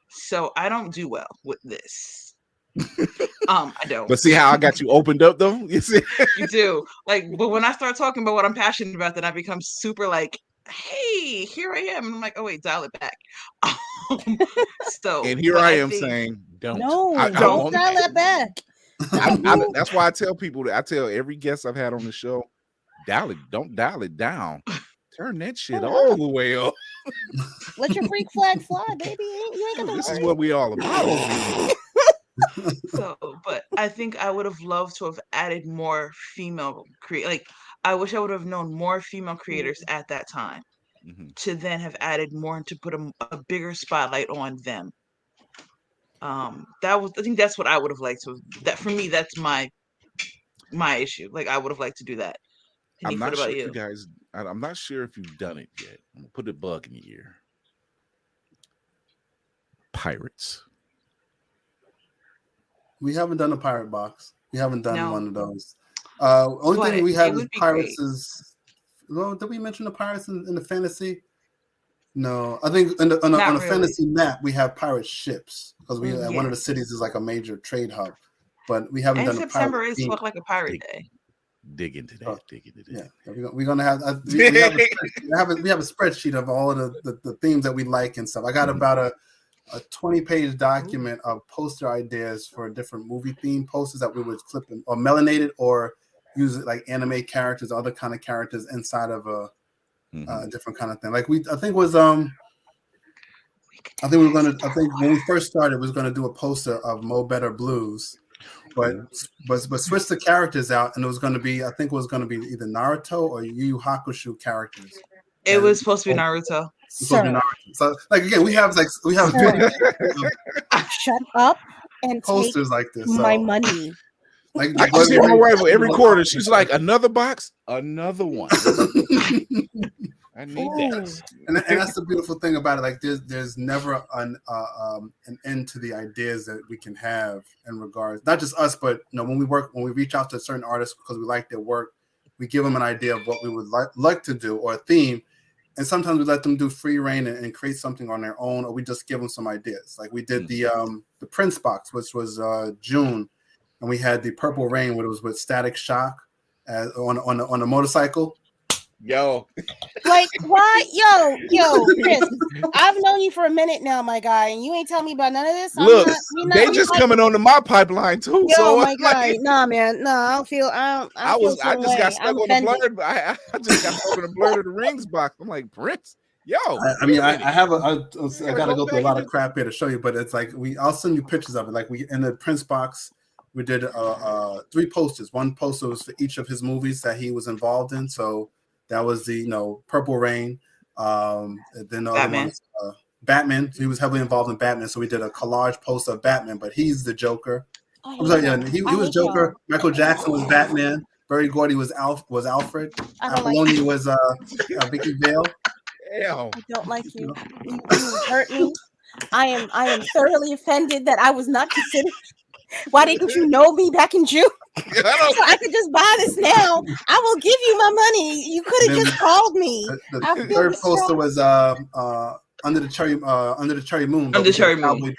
so I don't do well with this. I don't. But see how I got you opened up though? You see? You do. Like, but when I start talking about what I'm passionate about, then I become super like, hey, here I am. And I'm like, oh wait, dial it back. So, and here but I am saying, don't. Don't dial that back. That's why I tell people that I tell every guest I've had on the show, don't dial it down. Turn that shit all the way up. Let your freak flag fly, baby. You ain't gonna This is what we all about. So, but I think I would have loved to have added more female like I wish I would have known more female creators at that time, to then have added more and to put a bigger spotlight on them. I think that's what I would have liked to. That for me, that's my issue. Like, I would have liked to do that. I'm not sure if you guys. I'm not sure if you've done it yet. I'm gonna put a bug in your ear. Pirates. We haven't done a pirate box. We haven't done one of those. Only thing we have is pirates is. Well, did we mention the pirates in the fantasy? No, I think on a fantasy map we have pirate ships, because we one of the cities is like a major trade hub, but we haven't done. September is look like a pirate day. Dig into that. Yeah, we're gonna have. We have a spreadsheet of all of the themes that we like and stuff. I got about a 20-page document of poster ideas for different movie theme posters that we would flip or melanated or use it like anime characters, other kind of characters inside of a different kind of thing. Like I think when we first started, we was gonna do a poster of Mo Better Blues, but switch the characters out, and it was gonna be either Naruto or Yu Yu Hakusho characters. It was supposed to be Naruto. Sir. So like again, we have shut up and posters like this. My money. Like I just hear my wife every quarter. She's like, another box, another one. I need that. And that's the beautiful thing about it. Like there's never an end to the ideas that we can have in regards, not just us, but when we reach out to certain artists because we like their work, we give them an idea of what we would like to do or a theme. And sometimes we let them do free reign and create something on their own, or we just give them some ideas. Like we did the Prince box, which was June, and we had the Purple Rain, which was with Static Shock on a motorcycle. Yo, like what? Yo, Chris, I've known you for a minute now, my guy, and you ain't telling me about none of this. Look, they just coming onto my pipeline too. Yo, so my guy, nah, man, I don't feel. I just got stuck on the blurred. I just got stuck on the Blurred of the Rings box. I'm like, Prince, yo. I gotta go through a lot of crap here to show you, but it's like I'll send you pictures of it. Like in the Prince box, we did 3 posters. One poster was for each of his movies that he was involved in. So that was the Purple Rain. Then the other ones, Batman. He was heavily involved in Batman, so we did a collage poster of Batman. But he's the Joker. He was Joker. Michael Jackson was Batman. Berry Gordy was Alfred. Apollonia was Vicky Vale. I don't like you. You hurt me. I am thoroughly offended that I was not considered. Why didn't you know me back in June? So I could just buy this now. I will give you my money. You could have just called me. The third poster was Under the Cherry Moon. Under Cherry Moon.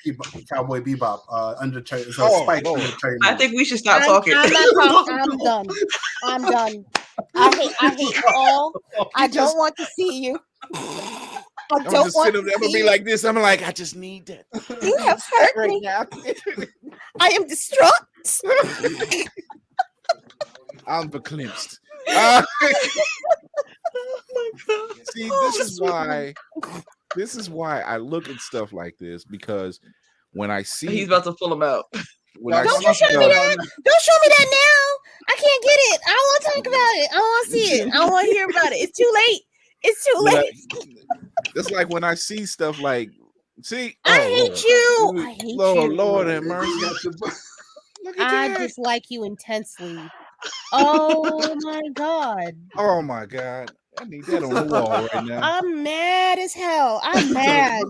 Cowboy Bebop. Under Cherry. So Spike under the Cherry Moon. I think we should stop talking. I'm done. I hate you all. I don't want to see you. I'm just sitting there. I'm gonna be like this. I'm like, I just need that. You have hurt me. I am distraught. I'm verklempt. See, this is why I look at stuff like this, because when I see he's about to pull him out. Don't you show me that. Don't show me that now. I can't get it. I don't want to talk about it. I don't want to see it. I don't want to hear about it. It's too late. It's too late. It's like when I see stuff like, I hate you. I hate you. Lord have mercy. I dislike you intensely. Oh my god. Oh my god. I need that on the wall right now. I'm mad as hell. I'm mad.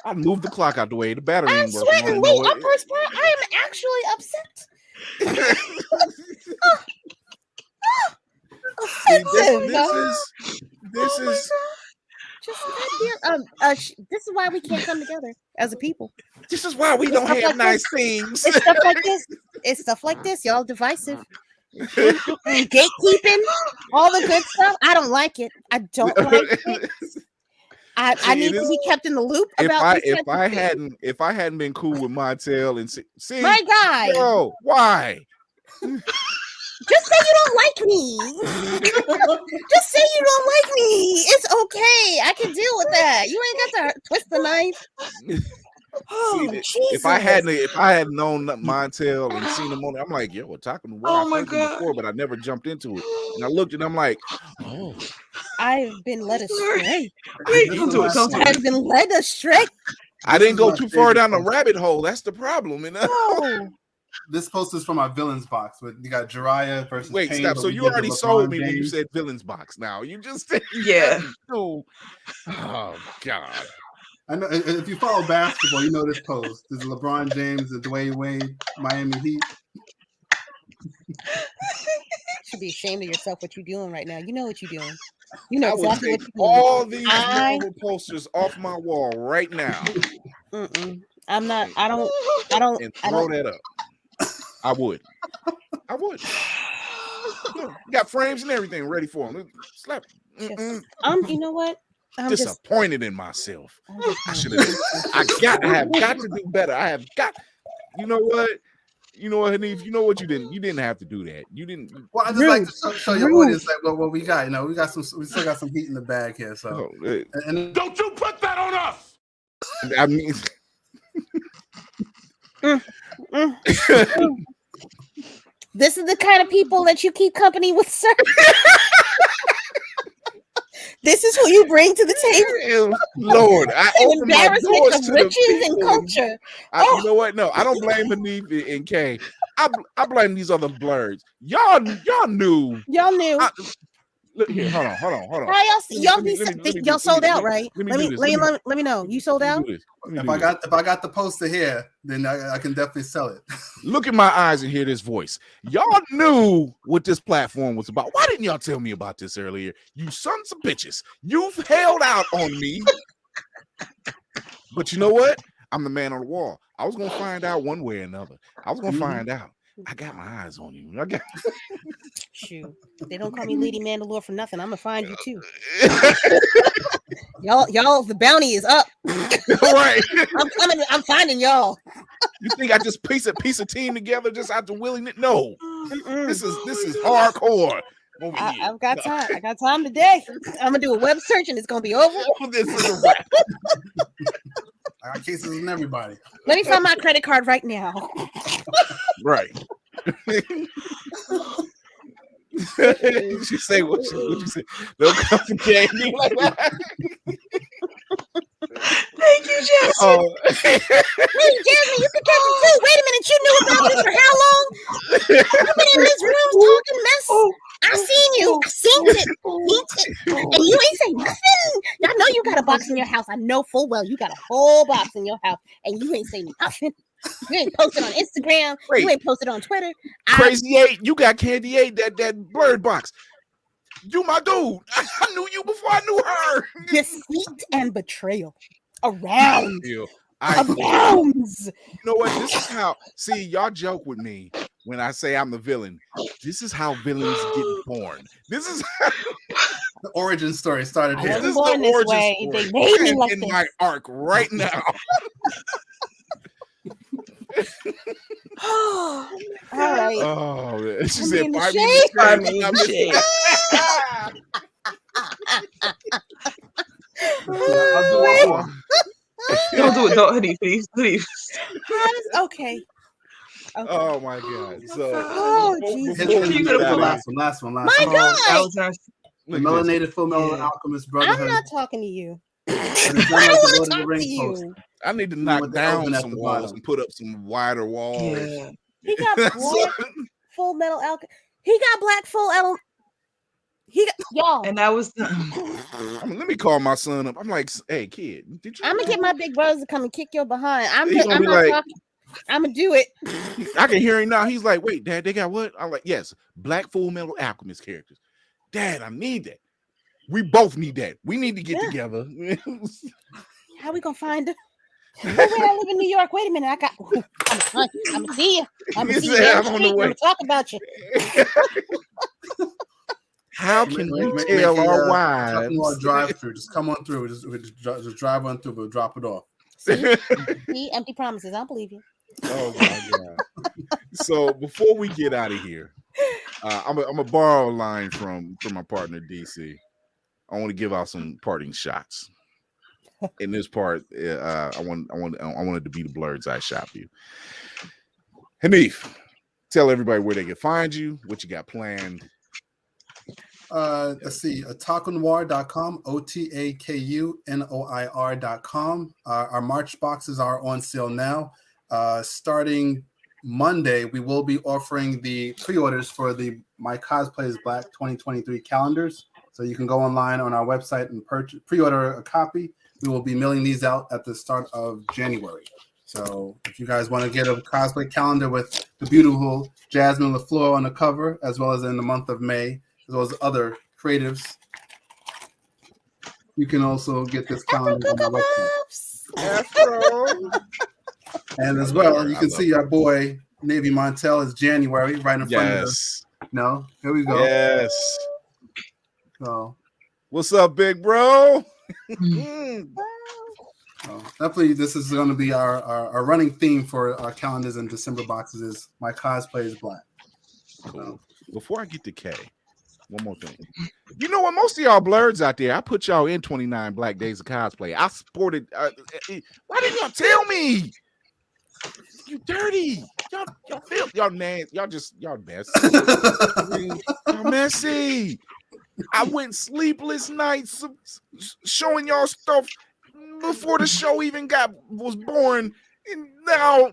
I moved the clock out the way. The battery I'm ain't working. sweating. Wait, on first part, I am actually upset. This is just this is why we can't come together as a people. This is why we don't have nice things. It's stuff like this. It's stuff like this. Y'all divisive. Gatekeeping, all the good stuff. I don't like it. I don't like it. I need to be kept in the loop about if I hadn't been cool with Montel and see my guy. Yo, why? Just say you don't like me. Just say you don't like me. It's okay. I can deal with that. You ain't got to twist the knife. Oh, if I hadn't known Montel and seen him on it, I'm like, yo, we're talking to Oh my God. before, but I never jumped into it. And I looked and I'm like, oh, I've been led astray. Wait, don't do it. Don't do it. I've been led astray. I didn't go too far down the rabbit hole. That's the problem, you know. Oh. This post is from our villains box. But you got Jiraiya versus. Wait, Kane, stop. but So we you did the already LeBron sold me when you James. said villains box. Now you just said, Yeah. Oh God. I know if you follow basketball, you know this post. There's LeBron James and Dwayne Wade, Miami Heat. You should be ashamed of yourself. What you're doing right now? You know what you're doing. You know I would exactly what take you're doing. all these Marvel posters off my wall right now. I'm not. I don't. And throw that up. I would. You got frames and everything ready for him. Slap. You know what? I'm disappointed in myself. I should have. I have got to do better. I have got. You know what? Hanif, you know what? You didn't have to do that. You didn't. Well, I just like to show your audience like what we got. You know, we still got some heat in the bag here. So, and Don't you put that on us! I mean, this is the kind of people that you keep company with, sir. This is who you bring to the table. Lord, I open my doors of to riches and culture. You know what? No, I don't blame Hanif and Kay. I blame these other blurs. Y'all knew. Look here, hold on. How y'all sold out, right? Let me know. You sold out? If I got the poster here, then I can definitely sell it. Look in my eyes and hear this voice. Y'all knew what this platform was about. Why didn't y'all tell me about this earlier? You sons of bitches. You've held out on me. But you know what? I'm the man on the wall. I was gonna find out one way or another. I was gonna find out. I got my eyes on you. Shoot. They don't call me Lady Mandalore for nothing. I'm gonna find you too. y'all, the bounty is up. Right. I'm coming. I'm finding y'all. You think I just piece a team together just out the willingness? No. This is hardcore. I've got time. I got time today. I'm gonna do a web search and it's gonna be over. This is a wrap. I got cases in everybody. Let me find my credit card right now. Right. She say what you say? They'll come to candy like that. Thank you, Jasmine. Oh. Hey, Jasmine, you can catch it too. Wait a minute, you knew about this for how long? You've been in this room talking mess. I seen you. I seen it. And you ain't saying nothing. I know you got a box in your house. I know full well you got a whole box in your house, and you ain't saying nothing. You ain't posted on Instagram. Wait. You ain't posted on Twitter. Crazy 8, you got Candy 8, that bird box. You my dude. I knew you before I knew her. Deceit and betrayal around. Arounds. You know what? This is how. See, y'all joke with me when I say I'm the villain. This is how villains get born. This is how the origin story started here. This is the origin story. They made me like in this. my arc right now. All right. Oh, man. She said, "Find me in the shade." Don't do it, don't, honey, please. Okay. Oh my God! So, Jesus. You could have put last one. My God! The melanated full metal alchemist brotherhood. I'm not talking to you. I don't want to talk to you. I need to knock down some walls and put up some wider walls. Yeah. He got bored. Full Metal Alchemist. He got Black Full Metal. He got y'all. And that was let me call my son up. I'm like, hey kid, did you? I'm gonna get my big brothers to come and kick your behind. He gonna I'm be not like- talking. I'm gonna do it. I can hear him now. He's like, wait, Dad, they got what? I'm like, yes, Black Full Metal Alchemist characters. Dad, I need that. We both need that. We need to get together. How we gonna find them? Oh, wait, I live in New York. Wait a minute. I'm gonna see you. I'm gonna He see you said, down the I'm on street. the I'm way. gonna talk about you. How can we Make tell a, our parking lot wives? drive-through. Just come on through. Just drive on through. We'll drop it off. See, empty promises. I don't believe you. Oh my god! So before we get out of here, I'm gonna borrow a line from my partner DC. I want to give out some parting shots. In this part, I wanted to be the blurred's eye shot for you. Hanif, tell everybody where they can find you, what you got planned. Let's see, otakunoir.com, OTAKUNOIR.com. Our March boxes are on sale now. Starting Monday, we will be offering the pre-orders for the My Cosplay is Black 2023 calendars. So you can go online on our website and pre-order a copy. We will be mailing these out at the start of January. So if you guys want to get a cosplay calendar with the beautiful Jasmine LaFleur on the cover, as well as in the month of May, as well as other creatives, you can also get this calendar on our website. And as well, you can see our boy Navy Montel is January right in front of us. No, here we go. Yes. So, what's up, big bro? Definitely, this is going to be our running theme for our calendars and December boxes is My Cosplay is Black. Cool. Before I get to K, one more thing. You know what? Most of y'all blurs out there, I put y'all in 29 Black Days of Cosplay. I supported. Why didn't y'all tell me? You dirty. Y'all feel y'all nasty. Y'all messy. Y'all messy. I went sleepless nights showing y'all stuff before the show even was born, and now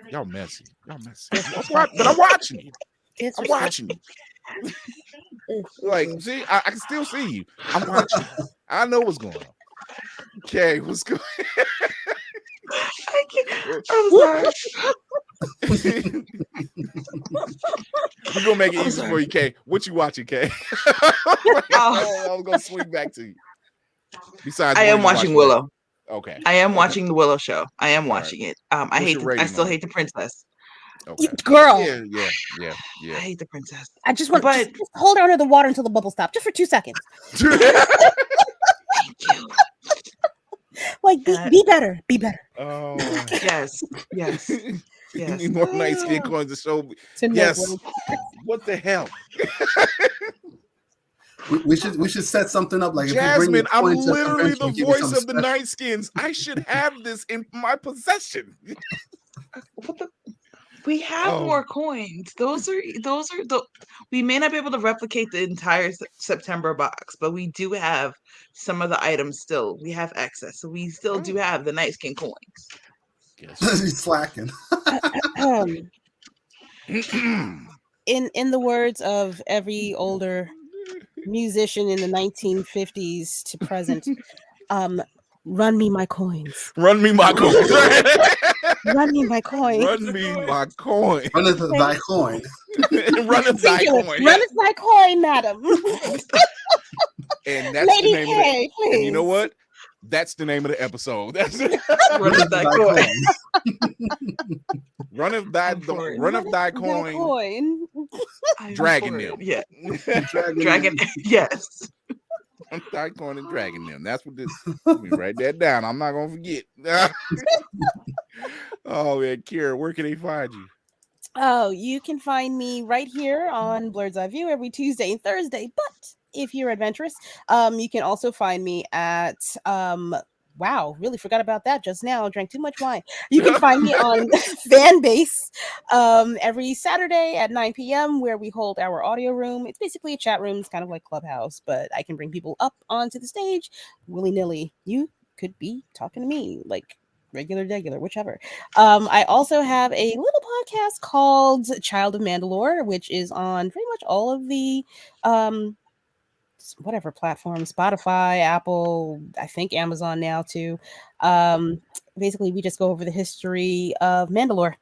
y'all messy. Y'all messy. But I'm watching you. I'm watching you. Like, see, I can still see you. I'm watching. I know what's going on. Okay, what's going? I'm sorry. We're gonna make it easy for you, Kay. What you watching, Kay? I was gonna swing back to you. Besides, I am watching Willow. Okay. I am watching the Willow show. I am watching it. I still hate the princess. Okay. Girl. Yeah. I hate the princess. I just want to just hold her under the water until the bubble stops, just for 2 seconds. Thank you. Like, be better. Be better. Oh, yes. You need more night skin coins to show me. Yes. What the hell? We should set something up like Jasmine. If you bring I'm literally the voice of the Night Skins. I should have this in my possession. We have more coins. Those are we may not be able to replicate the entire September box, but we do have some of the items still. We have excess, so we still do have the Night Skin coins. He's slacking. In the words of every older musician in the 1950s to present, run me my coins. Run me my coins. Run me my coin. Run me my coin. Runneth thy coin. Runneth thy coin. Runneth thy coin, madam. And that's Lady the name K, of it. And you know what? That's the name of the episode. That's Runneth thy coin. Runneth thy coin. Dragon-nem. Yeah. Dragon. Yes. Thy coin and Dragon-nem. That's what this. Let me write that down. I'm not gonna forget. Oh man, Kira, where can they find you? Oh, you can find me right here on Blurred's Eye View every Tuesday and Thursday. But if you're adventurous, you can also find me at wow, really forgot about that just now. Drank too much wine. You can find me on Fanbase every Saturday at 9 p.m. where we hold our audio room. It's basically a chat room. It's kind of like Clubhouse, but I can bring people up onto the stage willy-nilly. You could be talking to me like regular, whichever. I also have a little podcast called Child of Mandalore, which is on pretty much all of the whatever platform, Spotify, Apple, I think Amazon now too. Basically, we just go over the history of Mandalore.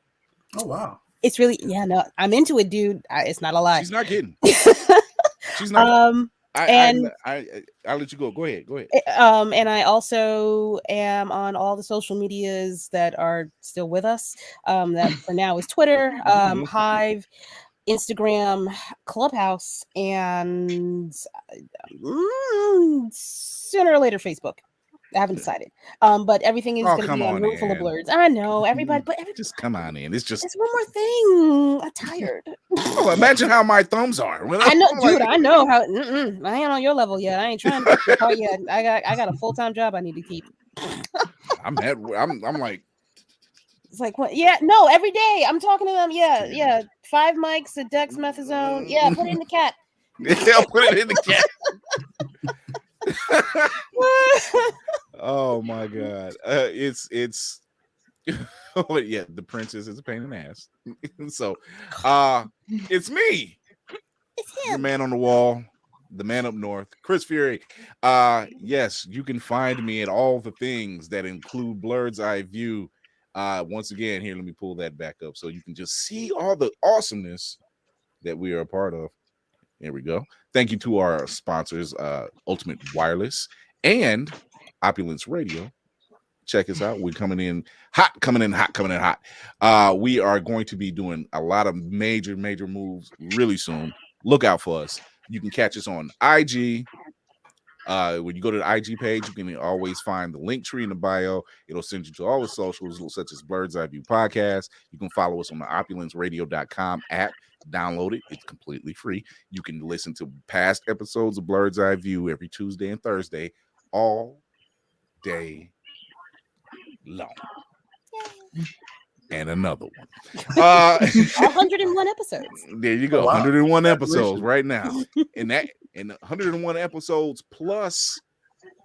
Oh wow. It's really, yeah, no, I'm into it, dude. It's not a lie. She's not kidding. She's not. And I'll let you go. Go ahead. and I also am on all the social medias that are still with us. That for now is Twitter, Hive, Instagram, Clubhouse, and sooner or later Facebook. I haven't decided. But everything is going to be on Room Full of Blurs. I know everybody, but just come on in. It's one more thing. I'm tired. Oh, imagine how my thumbs are. I know, dude. I know how. I ain't on your level yet. I ain't trying to get your part yet. I got a full-time job I need to keep. I'm like. It's like what? Yeah, no. Every day I'm talking to them. Yeah. 5 mics, a dexamethasone. Yeah, put it in the cat. Yeah, put it in the cat. Oh my god, it's oh yeah, the princess is a pain in the ass. So it's me, it's him, your man on the wall, the man up north, Chris Fury. Yes, you can find me at all the things that include Blurred's Eye View. Once again, here, let me pull that back up so you can just see all the awesomeness that we are a part of. There we go. Thank you to our sponsors, Ultimate Wireless and Opulence Radio. Check us out. We're coming in hot. We are going to be doing a lot of major moves really soon. Look out for us. You can catch us on IG. When you go to the IG page, you can always find the link tree in the bio. It'll send you to all the socials, such as Blurred's Eye View Podcast. You can follow us on the opulenceradio.com app. Download it. It's completely free. You can listen to past episodes of Blurred's Eye View every Tuesday and Thursday, all day long. And another one. 101 episodes. There you go. Wow. 101 episodes right now. And 101 episodes plus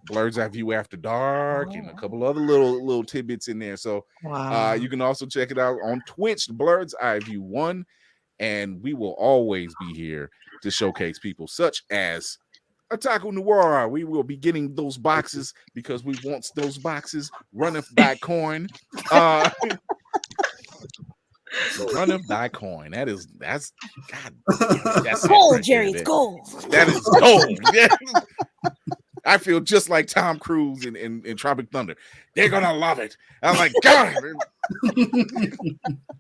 Blurred's Eye View After Dark and a couple other little tidbits in there. So you can also check it out on Twitch, Blurred's Eye View 1. And we will always be here to showcase people such as Otaku Noir. We will be getting those boxes because we want those boxes. Runneth thy coin. Runneth thy coin. That's God. That's gold, right, Jerry. It's gold. That is gold. Yeah. I feel just like Tom Cruise in Tropic Thunder. They're gonna love it. I'm like, God.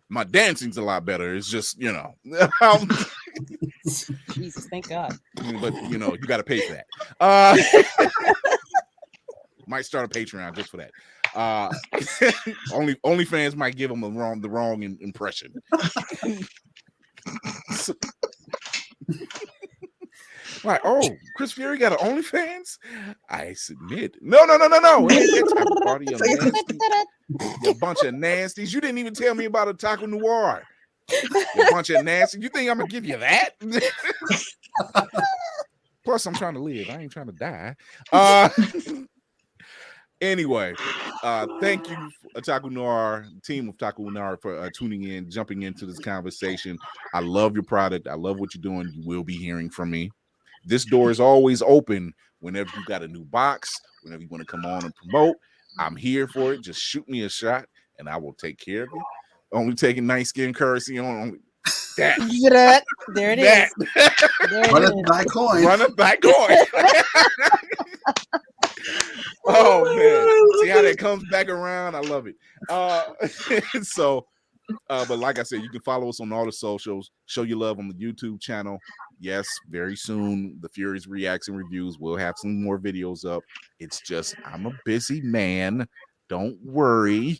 My dancing's a lot better. It's just, Jesus, thank God. But you got to pay for that. Might start a Patreon just for that. OnlyFans might give them the wrong impression. Like, oh, Chris Fury got an OnlyFans? I submit. No. Party of nasty. You bunch of nasties. You didn't even tell me about Otaku Noir. You bunch of nasties. You think I'm gonna give you that? Plus, I'm trying to live. I ain't trying to die. Anyway, thank you, Otaku Noir, team of Otaku Noir, for tuning in, jumping into this conversation. I love your product. I love what you're doing. You will be hearing from me. This door is always open whenever you got a new box, whenever you want to come on and promote. I'm here for it. Just shoot me a shot and I will take care of you. Only taking nice skin currency on that. There it is. Run it by coin. Oh man. See how that comes back around? I love it. But like I said, you can follow us on all the socials. Show your love on the YouTube channel. Yes, very soon, the Furies Reacts and Reviews will have some more videos up. It's just, I'm a busy man. Don't worry.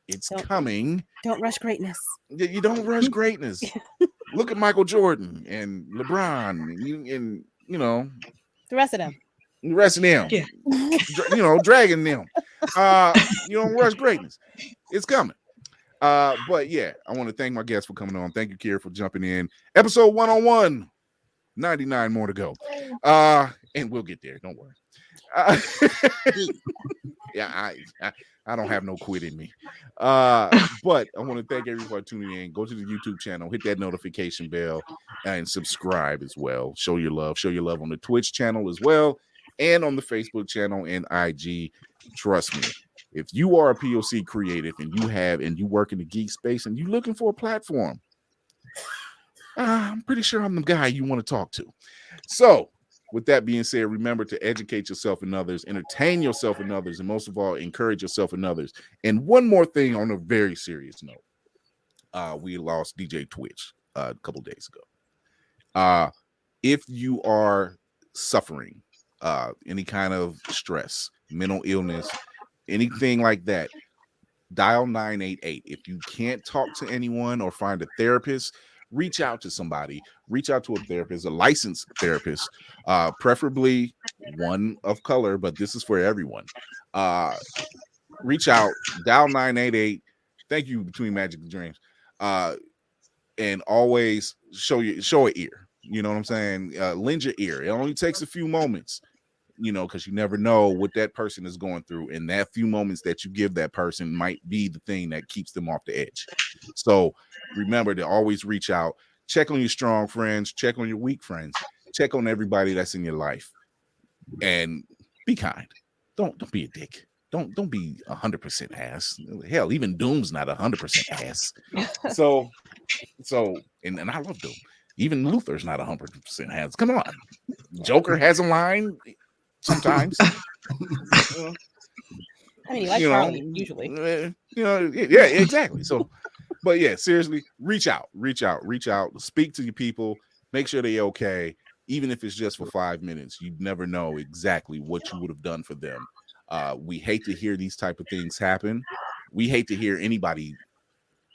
It's coming. Don't rush greatness. You don't rush greatness. Look at Michael Jordan and LeBron and the rest of them. The rest of them. Yeah. Dragon-nem. You don't rush greatness. It's coming. But yeah, I want to thank my guests for coming on. Thank you, Kira, for jumping in. Episode 101. 99 more to go. And we'll get there. Don't worry. Yeah, I don't have no quit in me. But I want to thank everyone for tuning in. Go to the YouTube channel, hit that notification bell, and subscribe as well. Show your love on the Twitch channel as well, and on the Facebook channel and IG. Trust me, if you are a POC creative and you work in the geek space and you're looking for a platform, I'm pretty sure I'm the guy you want to talk to. So, with that being said, remember to educate yourself and others, entertain yourself and others, and most of all, encourage yourself and others. And one more thing on a very serious note. We lost DJ Twitch a couple days ago. If you are suffering any kind of stress, mental illness, anything like that, dial 988. If you can't talk to anyone or find a therapist, reach out to somebody. Reach out to a therapist, a licensed therapist, preferably one of color, but this is for everyone. Reach out, dial 988. Thank you, Between Magic and Dreams. And always show an ear. You know what I'm saying? Lend your ear. It only takes a few moments, because you never know what that person is going through. And that few moments that you give that person might be the thing that keeps them off the edge. So remember to always reach out, check on your strong friends, check on your weak friends, check on everybody that's in your life, and be kind. Don't be a dick. Don't be 100% ass. Hell, even Doom's not 100% ass. So, and I love Doom. Even Luther's not 100% ass. Come on, Joker has a line sometimes. I mean, you like Harley usually. Yeah, exactly. So, but yeah, seriously, reach out. Speak to your people. Make sure they're okay. Even if it's just for 5 minutes, you never know exactly what you would have done for them. We hate to hear these type of things happen. We hate to hear anybody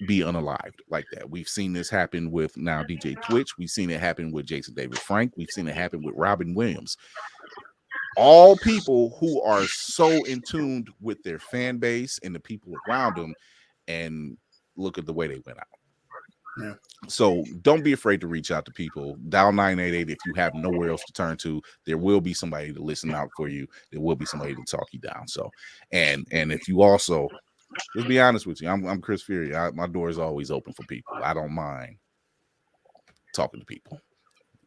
be unalived like that. We've seen this happen with now DJ Twitch. We've seen it happen with Jason David Frank. We've seen it happen with Robin Williams. All people who are so in tune with their fan base and the people around them, and look at the way they went out. Yeah. So don't be afraid to reach out to people. Dial 988 if you have nowhere else to turn to. There will be somebody to listen out for you. There will be somebody to talk you down. So, and if you also, let's be honest with you, I'm Chris Fury. My door is always open for people. I don't mind talking to people.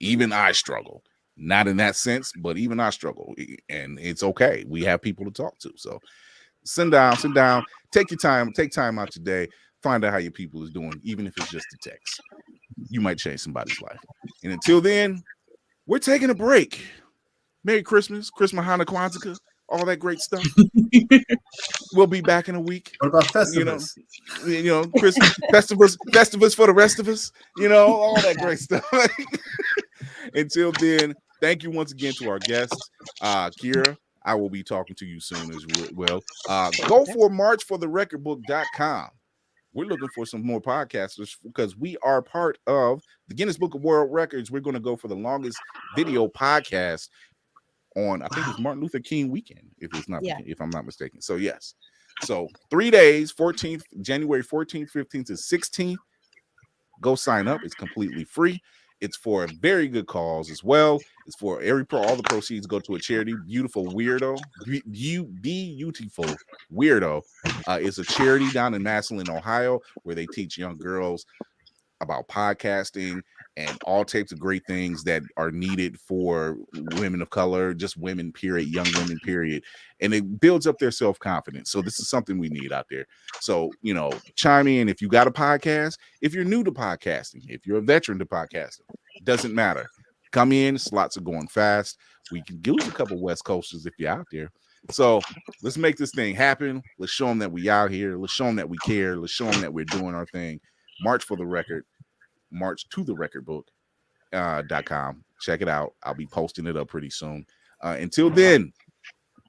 Even I struggle. Not in that sense, but even I struggle, and it's okay. We have people to talk to. So sit down, take time out today, find out how your people is doing, even if it's just a text. You might change somebody's life. And until then, we're taking a break. Merry Christmas, Hanukkah, Kwanzaa, all that great stuff. We'll be back in a week. What about Festivus? Festivus for the rest of us. All that great stuff. Until then, thank you once again to our guests. Kira, I will be talking to you soon as well. Go for marchfortherecordbook.com. We're looking for some more podcasters because we are part of the Guinness Book of World Records. We're going to go for the longest video podcast on, I think it's Martin Luther King weekend, if I'm not mistaken. So yes. So 3 days, January 14th, 15th to 16th. Go sign up. It's completely free. It's for a very good cause as well. It's for all the proceeds go to a charity. Beautiful Weirdo. Beautiful Weirdo is a charity down in Massillon, Ohio, where they teach young girls about podcasting and all types of great things that are needed for women of color, just women, period, young women, period. And it builds up their self-confidence. So this is something we need out there. So, chime in if you got a podcast, if you're new to podcasting, if you're a veteran to podcasting, doesn't matter. Come in, slots are going fast. We can use a couple West Coasters if you're out there. So let's make this thing happen. Let's show them that we out here. Let's show them that we care. Let's show them that we're doing our thing. March for the record. March to the recordbook.com. Check it out. I'll be posting it up pretty soon. Until then,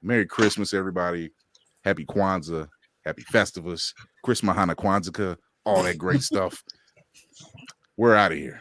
Merry Christmas, everybody. Happy Kwanzaa. Happy Festivus. Chris Mahana Kwanzaa. All that great stuff. We're out of here.